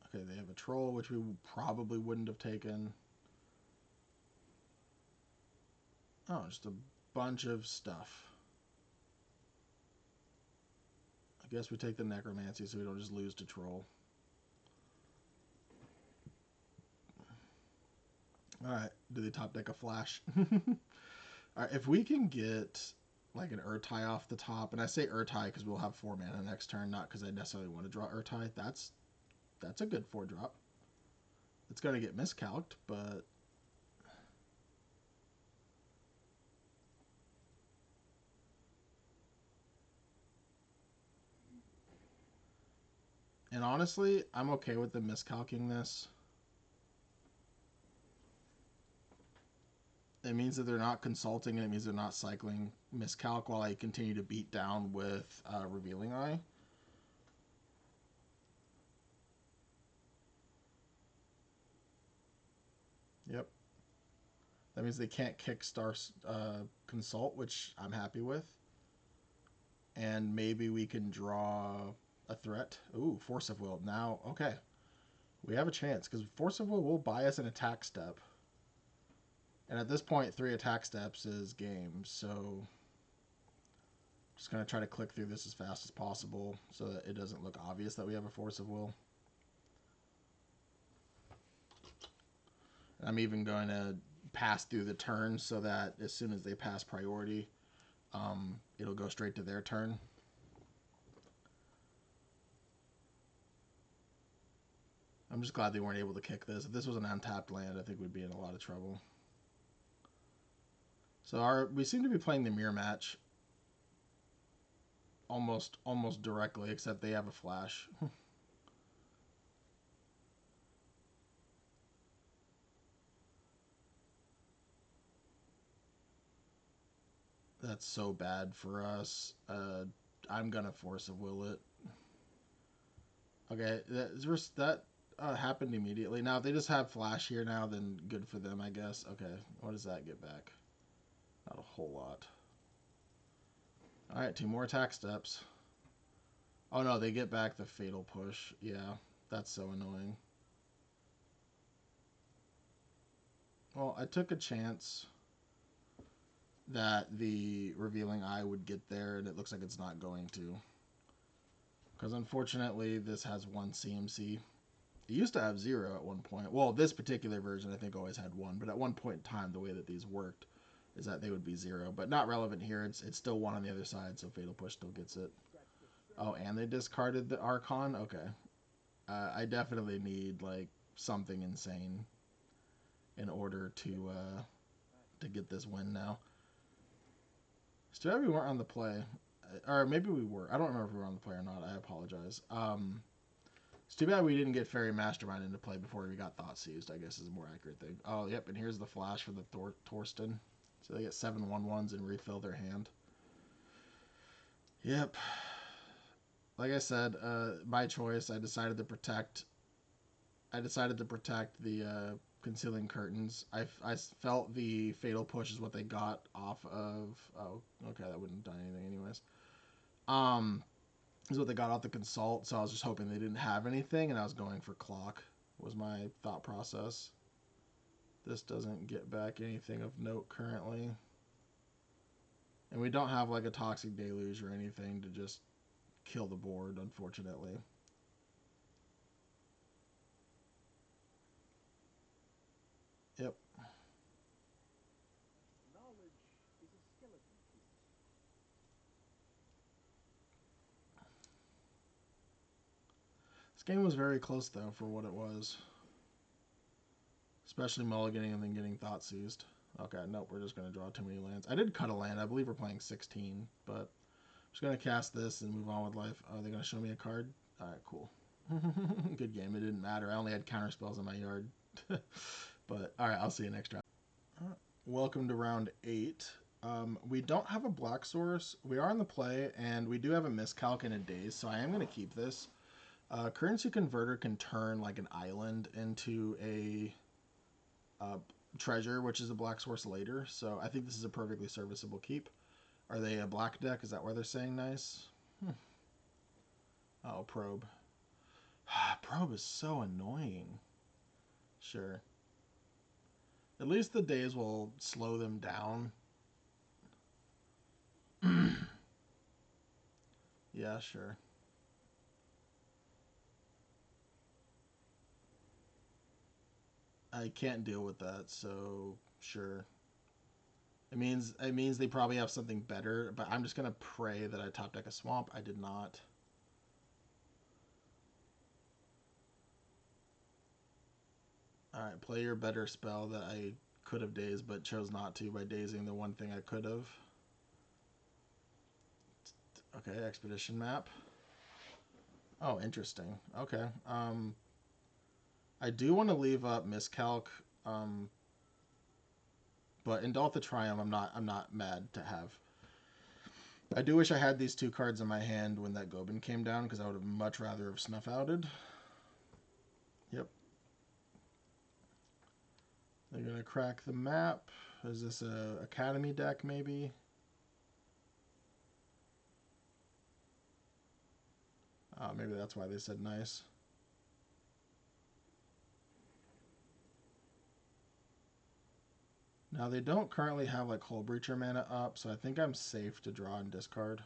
Speaker 1: Okay, they have a troll, which we probably wouldn't have taken. Oh, just a bunch of stuff. I guess we take the Necromancy so we don't just lose to troll. Alright, do they top deck a flash? Alright, if we can get like an Urtai off the top, and I say Urtai because we'll have 4 mana next turn, not because I necessarily want to draw Urtai, that's a good 4-drop. It's going to get miscalced, but... And honestly, I'm okay with them miscalcing this. It means that they're not consulting, and it means they're not cycling miscalc while I continue to beat down with Revealing Eye. Yep. That means they can't kick Star Consult, which I'm happy with. And maybe we can draw a threat. Ooh, Force of Will. Now, okay. We have a chance, because Force of will buy us an attack step. And at this point, 3 attack steps is game, so just going to try to click through this as fast as possible so that it doesn't look obvious that we have a Force of Will. I'm even going to pass through the turn so that as soon as they pass priority, it'll go straight to their turn. I'm just glad they weren't able to kick this. If this was an untapped land, I think we'd be in a lot of trouble. So we seem to be playing the mirror match almost directly, except they have a flash. That's so bad for us. I'm gonna Force of Will it. Okay, that happened immediately. Now, if they just have flash here now, then good for them, I guess. Okay, what does that get back? Not a whole lot. Alright, 2 more attack steps. Oh no, they get back the Fatal Push. Yeah, that's so annoying. Well, I took a chance that the Revealing Eye would get there, and it looks like it's not going to. Because unfortunately, this has 1 CMC. It used to have 0 at one point. Well, this particular version, I think, always had 1. But at one point in time, the way that these worked is that they would be 0. But not relevant here. It's still 1 on the other side, so Fatal Push still gets it. Oh, and they discarded the Archon? Okay. I definitely need, like, something insane in order to get this win now. It's too bad we weren't on the play. Or maybe we were. I don't remember if we were on the play or not. I apologize. It's too bad we didn't get Fairy Mastermind into play before we got Thought Seized, I guess is a more accurate thing. Oh, yep, and here's the flash for the Torsten. So they get 7 1/1s and refill their hand. Yep. Like I said, by choice, I decided to protect the Concealing Curtains. I felt the Fatal Push is what they got off of... Oh, okay, that wouldn't have done anything anyways. Is what they got off the Consult, so I was just hoping they didn't have anything, and I was going for Clock, was my thought process. This doesn't get back anything of note currently. And we don't have like a Toxic Deluge or anything to just kill the board, unfortunately. Yep. This game was very close, though, for what it was. Especially mulliganing and then getting Thought Seized. Okay, nope, we're just going to draw too many lands. I did cut a land. I believe we're playing 16, but I'm just going to cast this and move on with life. Are they going to show me a card? All right, cool. Good game. It didn't matter. I only had counter spells in my yard. But, all right, I'll see you next round. Welcome to round 8. We don't have a black source. We are on the play, and we do have a miscalc in a daze, so I am going to keep this. Currency Converter can turn like an island into a treasure, which is a black source later, so I think this is a perfectly serviceable keep. Are they a black deck? Is that why they're saying nice? Oh, Probe. Probe is so annoying. Sure. At least the days will slow them down. Yeah, sure. I can't deal with that, so sure. It means they probably have something better, but I'm just gonna pray that I top deck a swamp. I did not. Alright, play your better spell that I could have dazed but chose not to by dazing the one thing I could have. Okay, expedition map. Oh, interesting. Okay. I do want to leave up miscalc, but Indulth the Triumph I'm not mad to have. I do wish I had these 2 cards in my hand when that Gobin came down, because I would have much rather have Snuff Outed. Yep. They're gonna crack the map. Is this a Academy deck maybe? Maybe that's why they said nice. Now they don't currently have like Hull Breacher mana up, so I think I'm safe to draw and discard.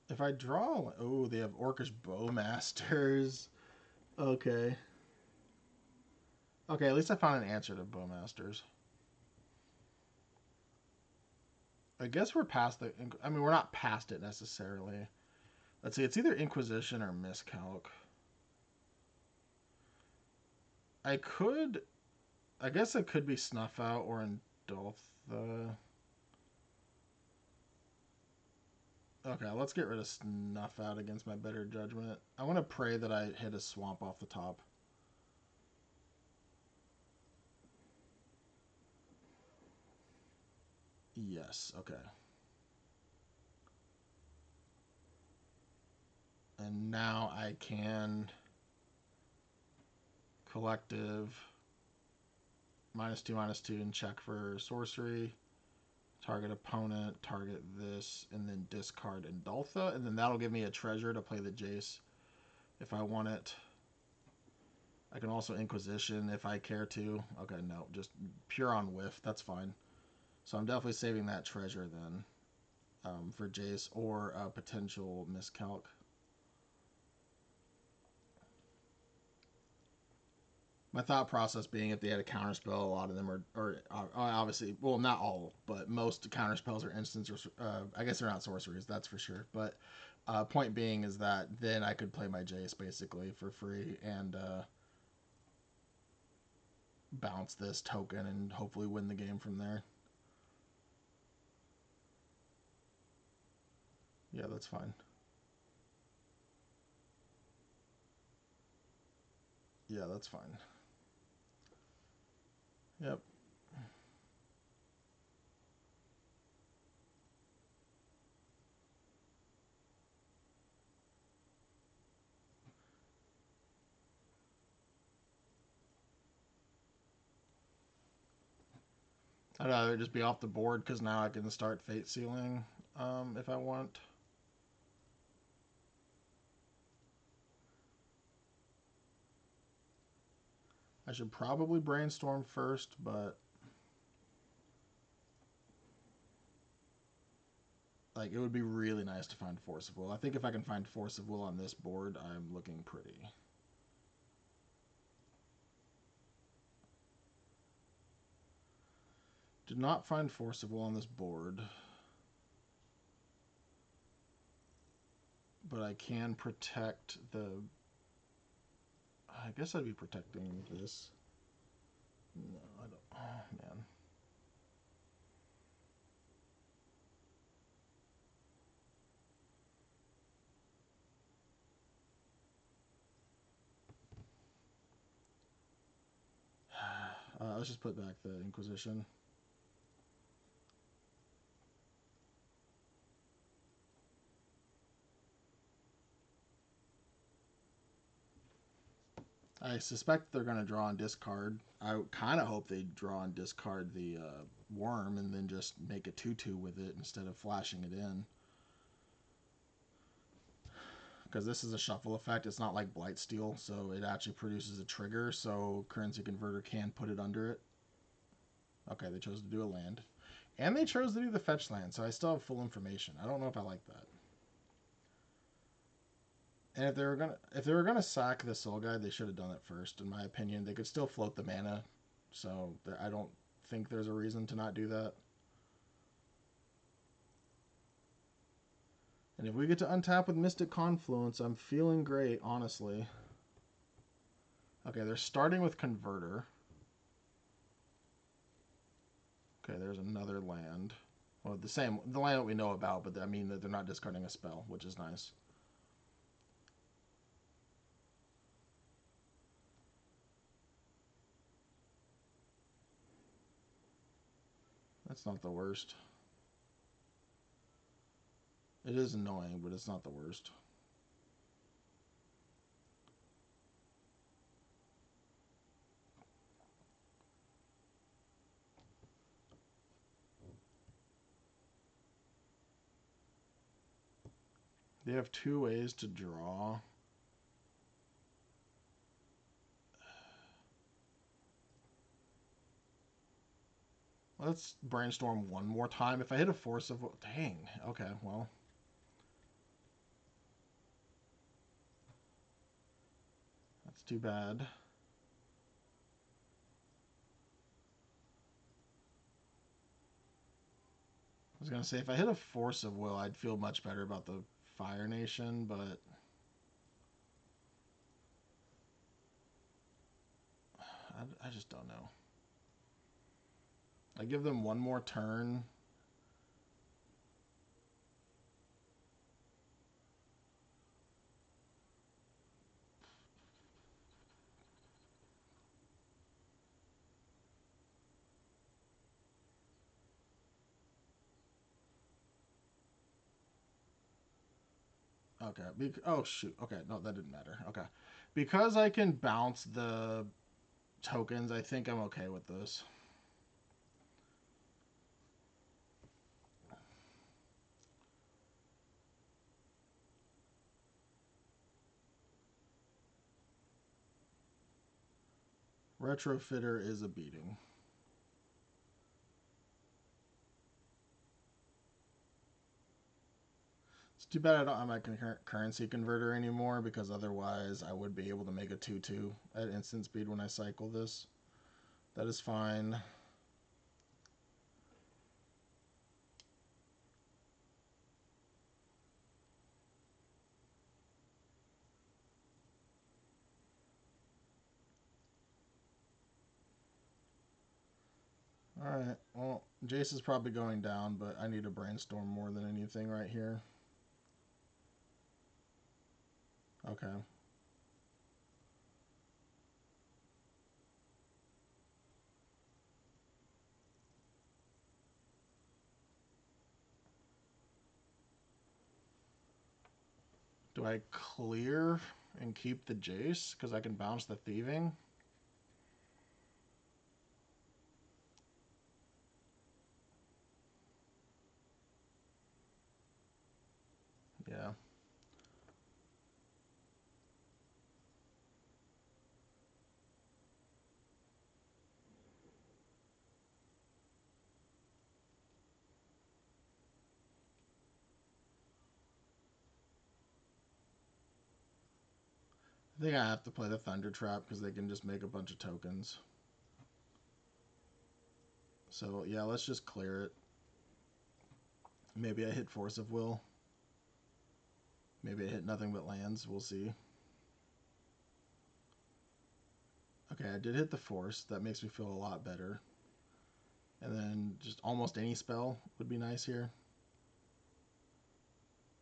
Speaker 1: If I draw, oh, they have Orcish Bowmasters. Okay. Okay, at least I found an answer to Bowmasters. I guess we're past the. I mean, we're not past it necessarily. Let's see. It's either Inquisition or Miscalc. I could. I guess it could be Snuff Out or Indultha. Okay, let's get rid of Snuff Out against my better judgment. I want to pray that I hit a swamp off the top. Yes, okay. And now I can collective -2/-2 and check for sorcery. Target opponent, target this, and then discard Indultha, and then that'll give me a treasure to play the Jace if I want it. I can also Inquisition if I care to. Okay, no, just pure on whiff. That's fine. So I'm definitely saving that treasure then for Jace or a potential Miscalc. My thought process being if they had a counterspell, a lot of them are obviously, well, not all, but most counterspells are instants or I guess they're not sorceries, that's for sure. But point being is that then I could play my Jace basically for free and bounce this token and hopefully win the game from there. Yeah, that's fine. Yeah, that's fine. Yep. I'd rather just be off the board because now I can start Fate Sealing if I want. I should probably brainstorm first, but like it would be really nice to find Force of Will. I think if I can find Force of Will on this board, I'm looking pretty. Did not find Force of Will on this board, but I can protect the. I guess I'd be protecting this. No, I don't. Oh man. Let's just put back the Inquisition. I suspect they're going to draw and discard. I kind of hope they draw and discard the worm and then just make a 2/2 with it instead of flashing it in. Because this is a shuffle effect. It's not like Blightsteel, so it actually produces a trigger, so Currency Converter can put it under it. Okay, they chose to do a land. And they chose to do the fetch land, so I still have full information. I don't know if I like that. And if they were gonna sack the Soul Guide, they should have done it first, in my opinion. They could still float the mana, so I don't think there's a reason to not do that. And if we get to untap with Mystic Confluence, I'm feeling great, honestly. Okay, they're starting with Converter. Okay, there's another land. Well, the land that we know about, but I mean that they're not discarding a spell, which is nice. That's not the worst. It is annoying, but it's not the worst. They have two ways to draw. Let's brainstorm one more time. If I hit a force of... Dang. Okay, well. That's too bad. I was going to say, if I hit a force of will, I'd feel much better about the Fire Nation, but... I just don't know. I give them one more turn. Okay. Oh, shoot. Okay, no, that didn't matter. Okay. Because I can bounce the tokens, I think I'm okay with this. Retrofitter is a beating. It's too bad I don't have my currency converter anymore, because otherwise I would be able to make a 2-2 at instant speed when I cycle this. That is fine. Alright, well, Jace is probably going down, but I need to brainstorm more than anything right here. Okay. Do I clear and keep the Jace? Because I can bounce the thieving? Yeah. I think I have to play the Thunder Trap because they can just make a bunch of tokens. So, yeah, let's just clear it. Maybe I hit Force of Will. Maybe I hit nothing but lands. We'll see. Okay, I did hit the Force. That makes me feel a lot better. And then just almost any spell would be nice here.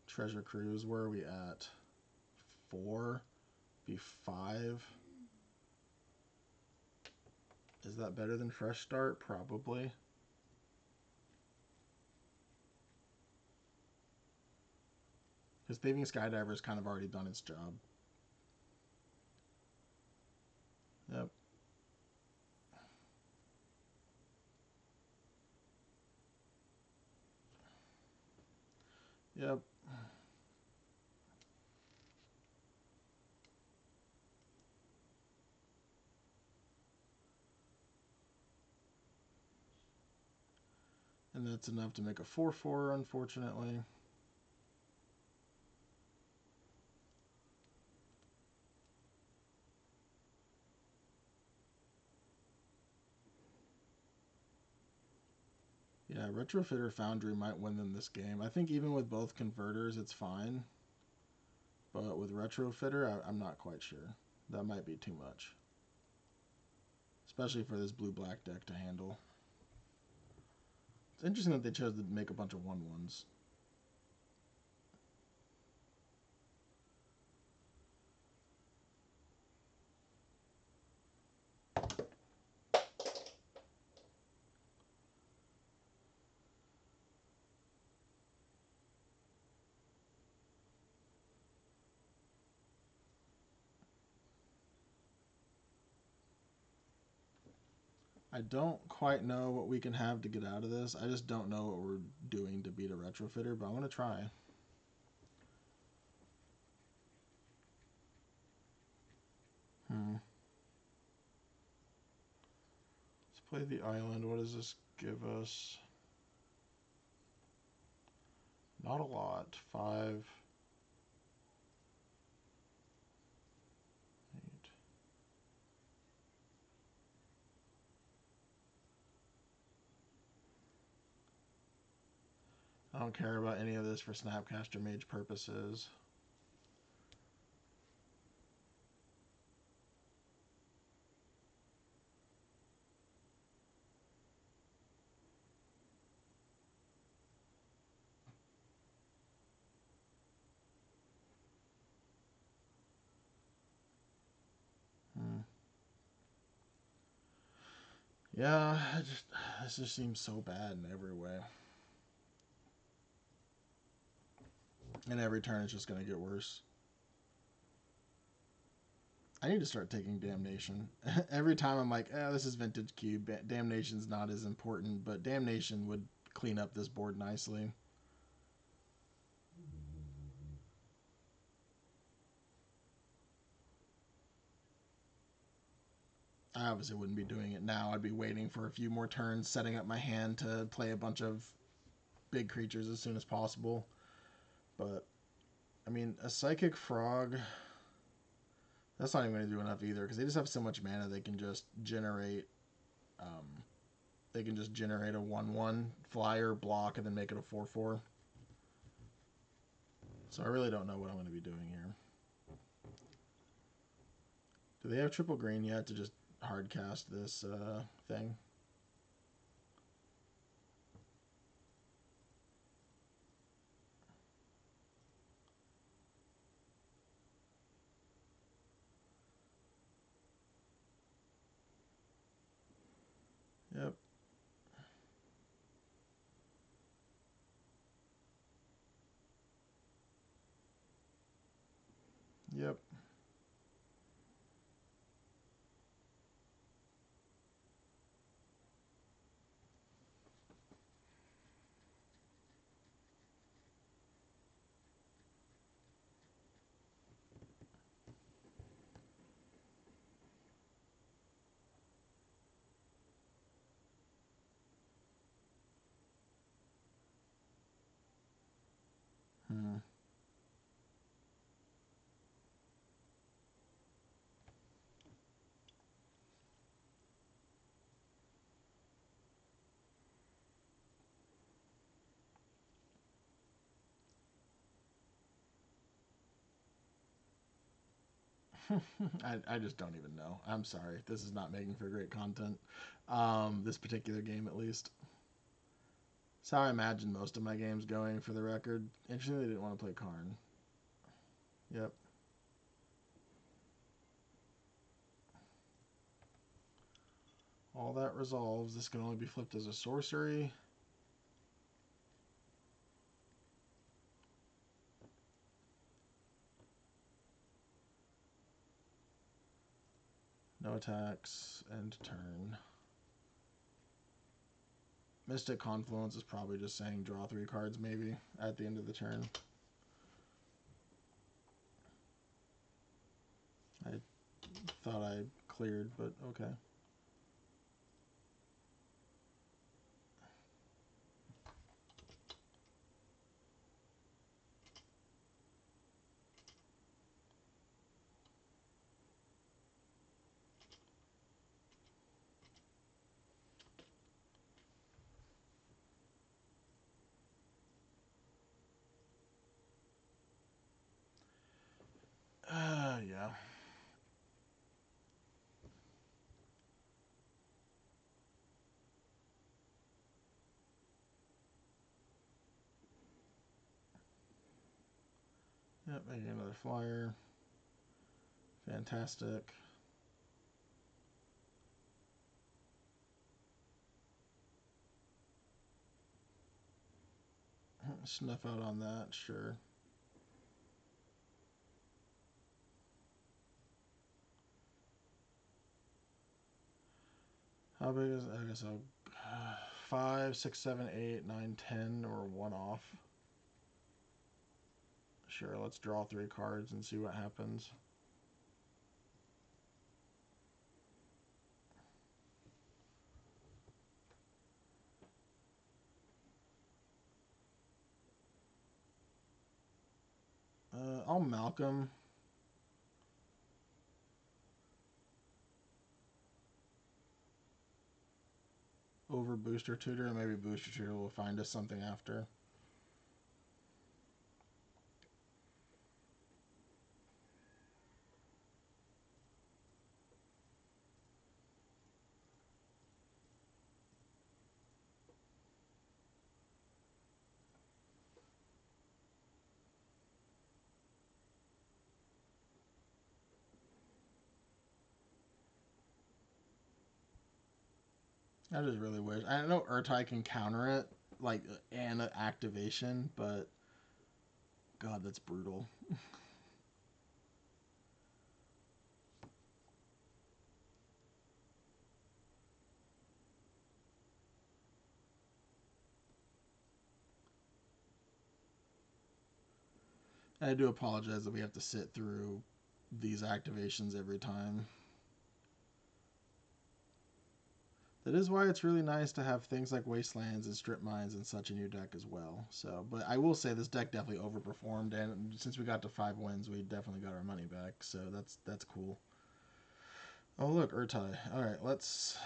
Speaker 1: Treasure Cruise, where are we at? 4? Be 5. Is that better than Fresh Start? Probably. Because Thieving Skydiver's kind of already done its job. Yep. Yep. And that's enough to make a 4-4, unfortunately. Yeah, Retrofitter Foundry might win them this game. I think even with both converters, it's fine. But with Retrofitter, I'm not quite sure. That might be too much. Especially for this blue-black deck to handle. It's interesting that they chose to make a bunch of 1/1s. I don't quite know what we can have to get out of this. I just don't know what we're doing to beat a Retrofitter, but I'm going to try. Play the island. What does this give us? Not a lot. 5, 8. I don't care about any of this for Snapcaster Mage purposes. Yeah, this just seems so bad in every way. And every turn it's just going to get worse. I need to start taking Damnation. Every time I'm like, this is Vintage Cube. Damnation's not as important, but Damnation would clean up this board nicely. I obviously wouldn't be doing it now. I'd be waiting for a few more turns, setting up my hand to play a bunch of big creatures as soon as possible. But, I mean, a Psychic Frog, that's not even going to do enough either, because they just have so much mana they can just generate a 1/1 flyer block and then make it a 4/4. So I really don't know what I'm going to be doing here. Do they have triple green yet to just hard cast this thing? Yep. Yep. Hmm. I just don't even know. I'm sorry. This is not making for great content. This particular game, at least. It's how I imagine most of my games going, for the record. Interestingly, they didn't want to play Karn. Yep. All that resolves. This can only be flipped as a sorcery. No attacks. End turn. Mystic Confluence is probably just saying draw 3 cards, maybe, at the end of the turn. I thought I cleared, but okay. Yeah. Yep, making another flyer. Fantastic. Snuff out on that, sure. How big is it? I guess I'll 5, 6, 7, 8, 9, 10, or 1 off. Sure, let's draw 3 cards and see what happens. I'll Malcolm. Over Booster Tutor, and maybe Booster Tutor will find us something after. I just really wish. I know Urtai can counter it, like an activation, but God, that's brutal. I do apologize that we have to sit through these activations every time. That is why it's really nice to have things like Wastelands and Strip Mines and such in your deck as well. So, but I will say this deck definitely overperformed, and since we got to 5 wins, we definitely got our money back. So that's cool. Oh look, Urtai. All right, let's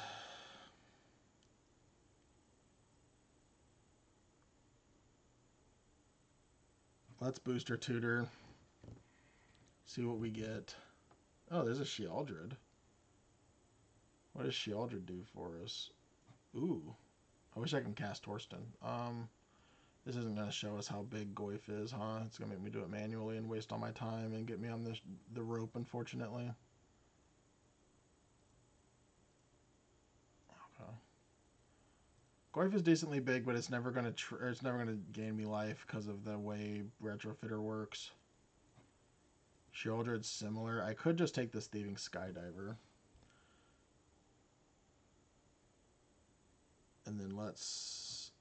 Speaker 1: Booster Tutor. See what we get. Oh, there's a Shealdred. What does Shealdred do for us? Ooh, I wish I can cast Torsten. This isn't going to show us how big Goyf is, huh? It's going to make me do it manually and waste all my time and get me on the rope, unfortunately. Okay. Goyf is decently big, but it's never going to gain me life because of the way Retrofitter works. Shealdred's similar. I could just take this Thieving Skydiver. And then let's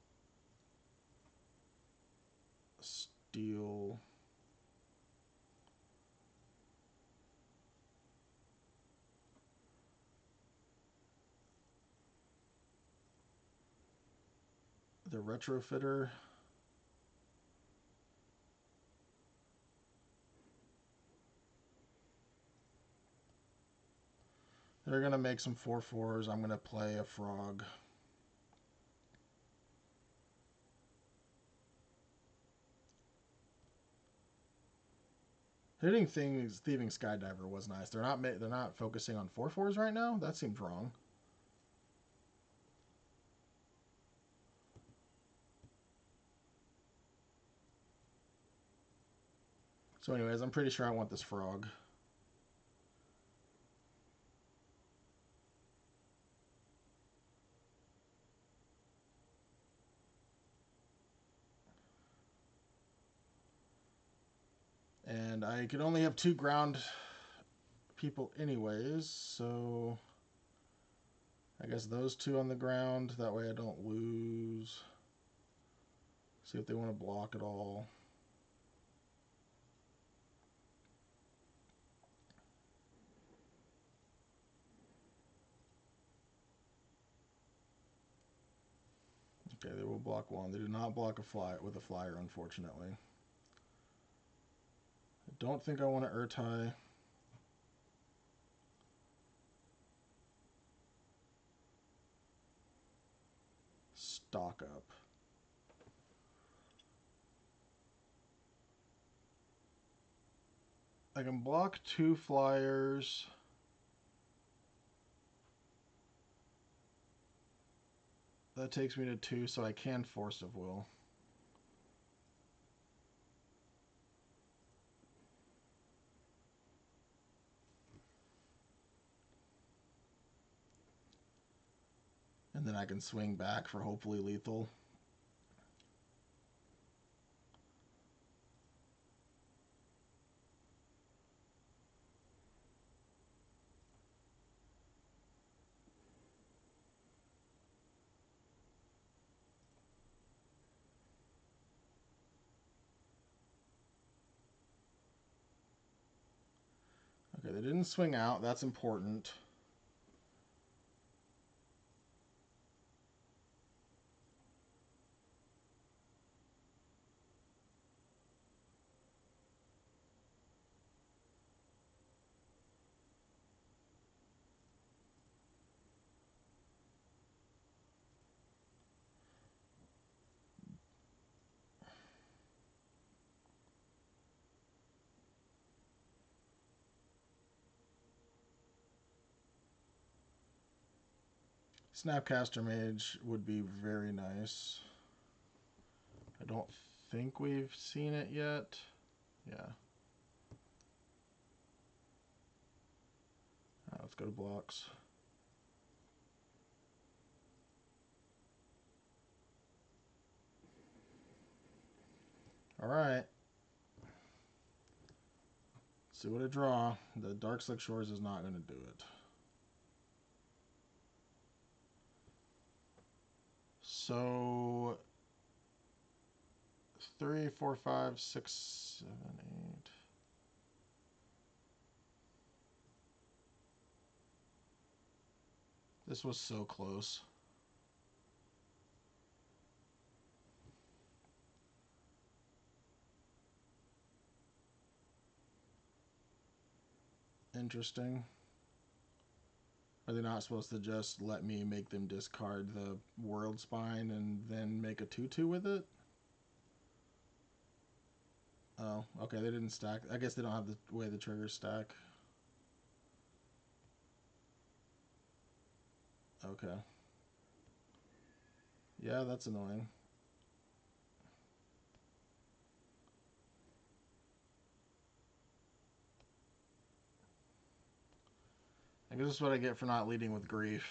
Speaker 1: steal. The Retrofitter. They're going to make some 4/4s. I'm going to play a Frog. Hitting things, Thieving Skydiver was nice. They're not focusing on 4/4s right now. That seems wrong. So, anyways, I'm pretty sure I want this Frog. And I could only have 2 ground people anyways, so I guess those 2 on the ground. That way I don't lose. See if they want to block at all. Okay, they will block 1. They do not block a flyer, unfortunately. I don't think I want to Urtai. Stock up. I can block 2 flyers. That takes me to 2, so I can Force of Will. And then I can swing back for hopefully lethal. Okay, they didn't swing out. That's important. Snapcaster Mage would be very nice. I don't think we've seen it yet. Yeah. Let's go to blocks. All right. See what I draw. The Dark Slick Shores is not going to do it. So 3, 4, 5, 6, 7, 8. This was so close. Interesting. Are they not supposed to just let me make them discard the World Spine and then make a 2/2 with it? Oh, okay, they didn't stack. I guess they don't have the way the triggers stack. Okay. Yeah, that's annoying. I guess this is what I get for not leading with grief.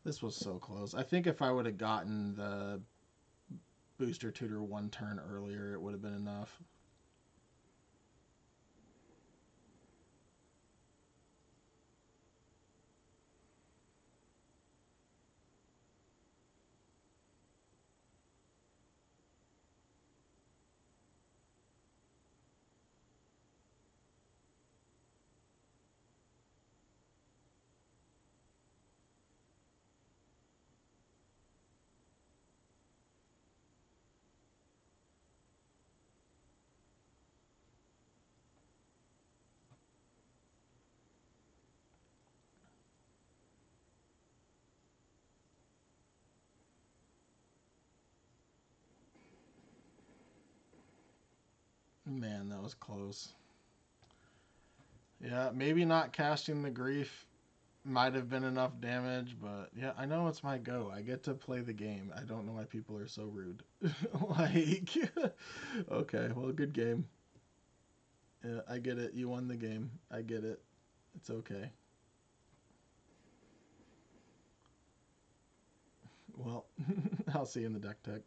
Speaker 1: This was so close. I think if I would have gotten the booster tutor one turn earlier, it would have been enough. Man, that was close. Yeah, maybe not casting the grief might have been enough damage, but yeah, I know it's my go. I get to play the game. I don't know why people are so rude. Like, okay, well, good game. Yeah, I get it. You won the game. I get it. It's okay. Well, I'll see you in the deck tech.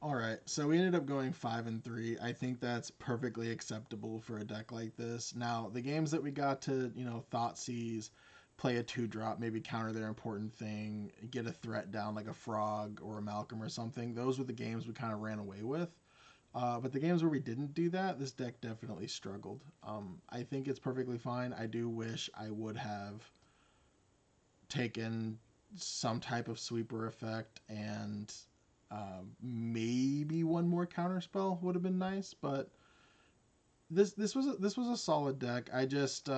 Speaker 1: All right, so we ended up going 5-3. I think that's perfectly acceptable for a deck like this. Now, the games that we got to, Thoughtseize, play a 2-drop, maybe counter their important thing, get a threat down like a Frog or a Malcolm or something, those were the games we kind of ran away with. But the games where we didn't do that, this deck definitely struggled. I think it's perfectly fine. I do wish I would have taken some type of sweeper effect and maybe one more counterspell would have been nice, but this was a solid deck. I just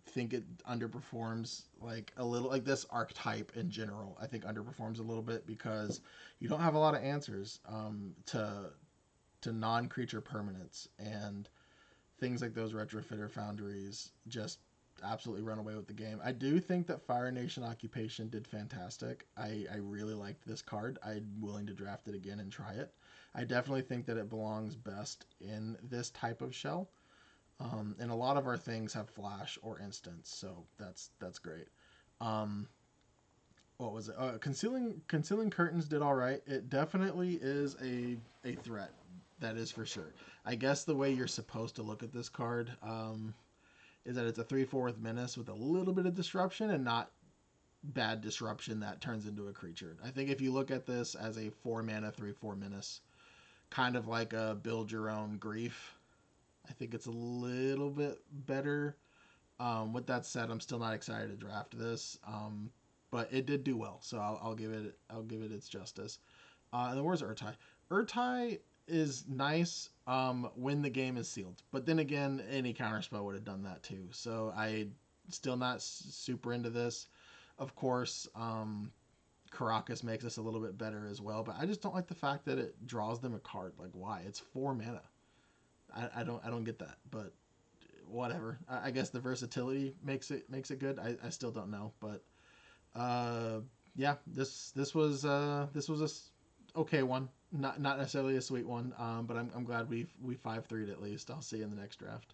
Speaker 1: think it underperforms like a little, like this archetype in general. I think underperforms a little bit because you don't have a lot of answers to non-creature permanents, and things like those retrofitter foundries just absolutely run away with the game. I do think that Fire Nation Occupation did fantastic. I really liked this card. I'm willing to draft it again and try it. I definitely think that it belongs best in this type of shell. And a lot of our things have flash or instance, so that's great. Um, what was it? Concealing curtains did all right. It definitely is a threat. That is for sure. I guess the way you're supposed to look at this card is that it's a 3/4 with menace with a little bit of disruption and not bad disruption that turns into a creature. I think if you look at this as a 4 mana 3/4 menace, kind of like a build your own grief, I think it's a little bit better. With that said, I'm still not excited to draft this, but it did do well, so I'll give it its justice. And then where's Urtai? Urtai is nice when the game is sealed, but then again, any counterspell would have done that too. So I still not super into this. Of course, Caracas makes this a little bit better as well, but I just don't like the fact that it draws them a card. Like, why? It's 4 mana. I don't get that, but whatever. I guess the versatility makes it good. I still don't know, but uh, yeah, this was okay one. Not necessarily a sweet one, but I'm glad we 5-3'd at least. I'll see you in the next draft.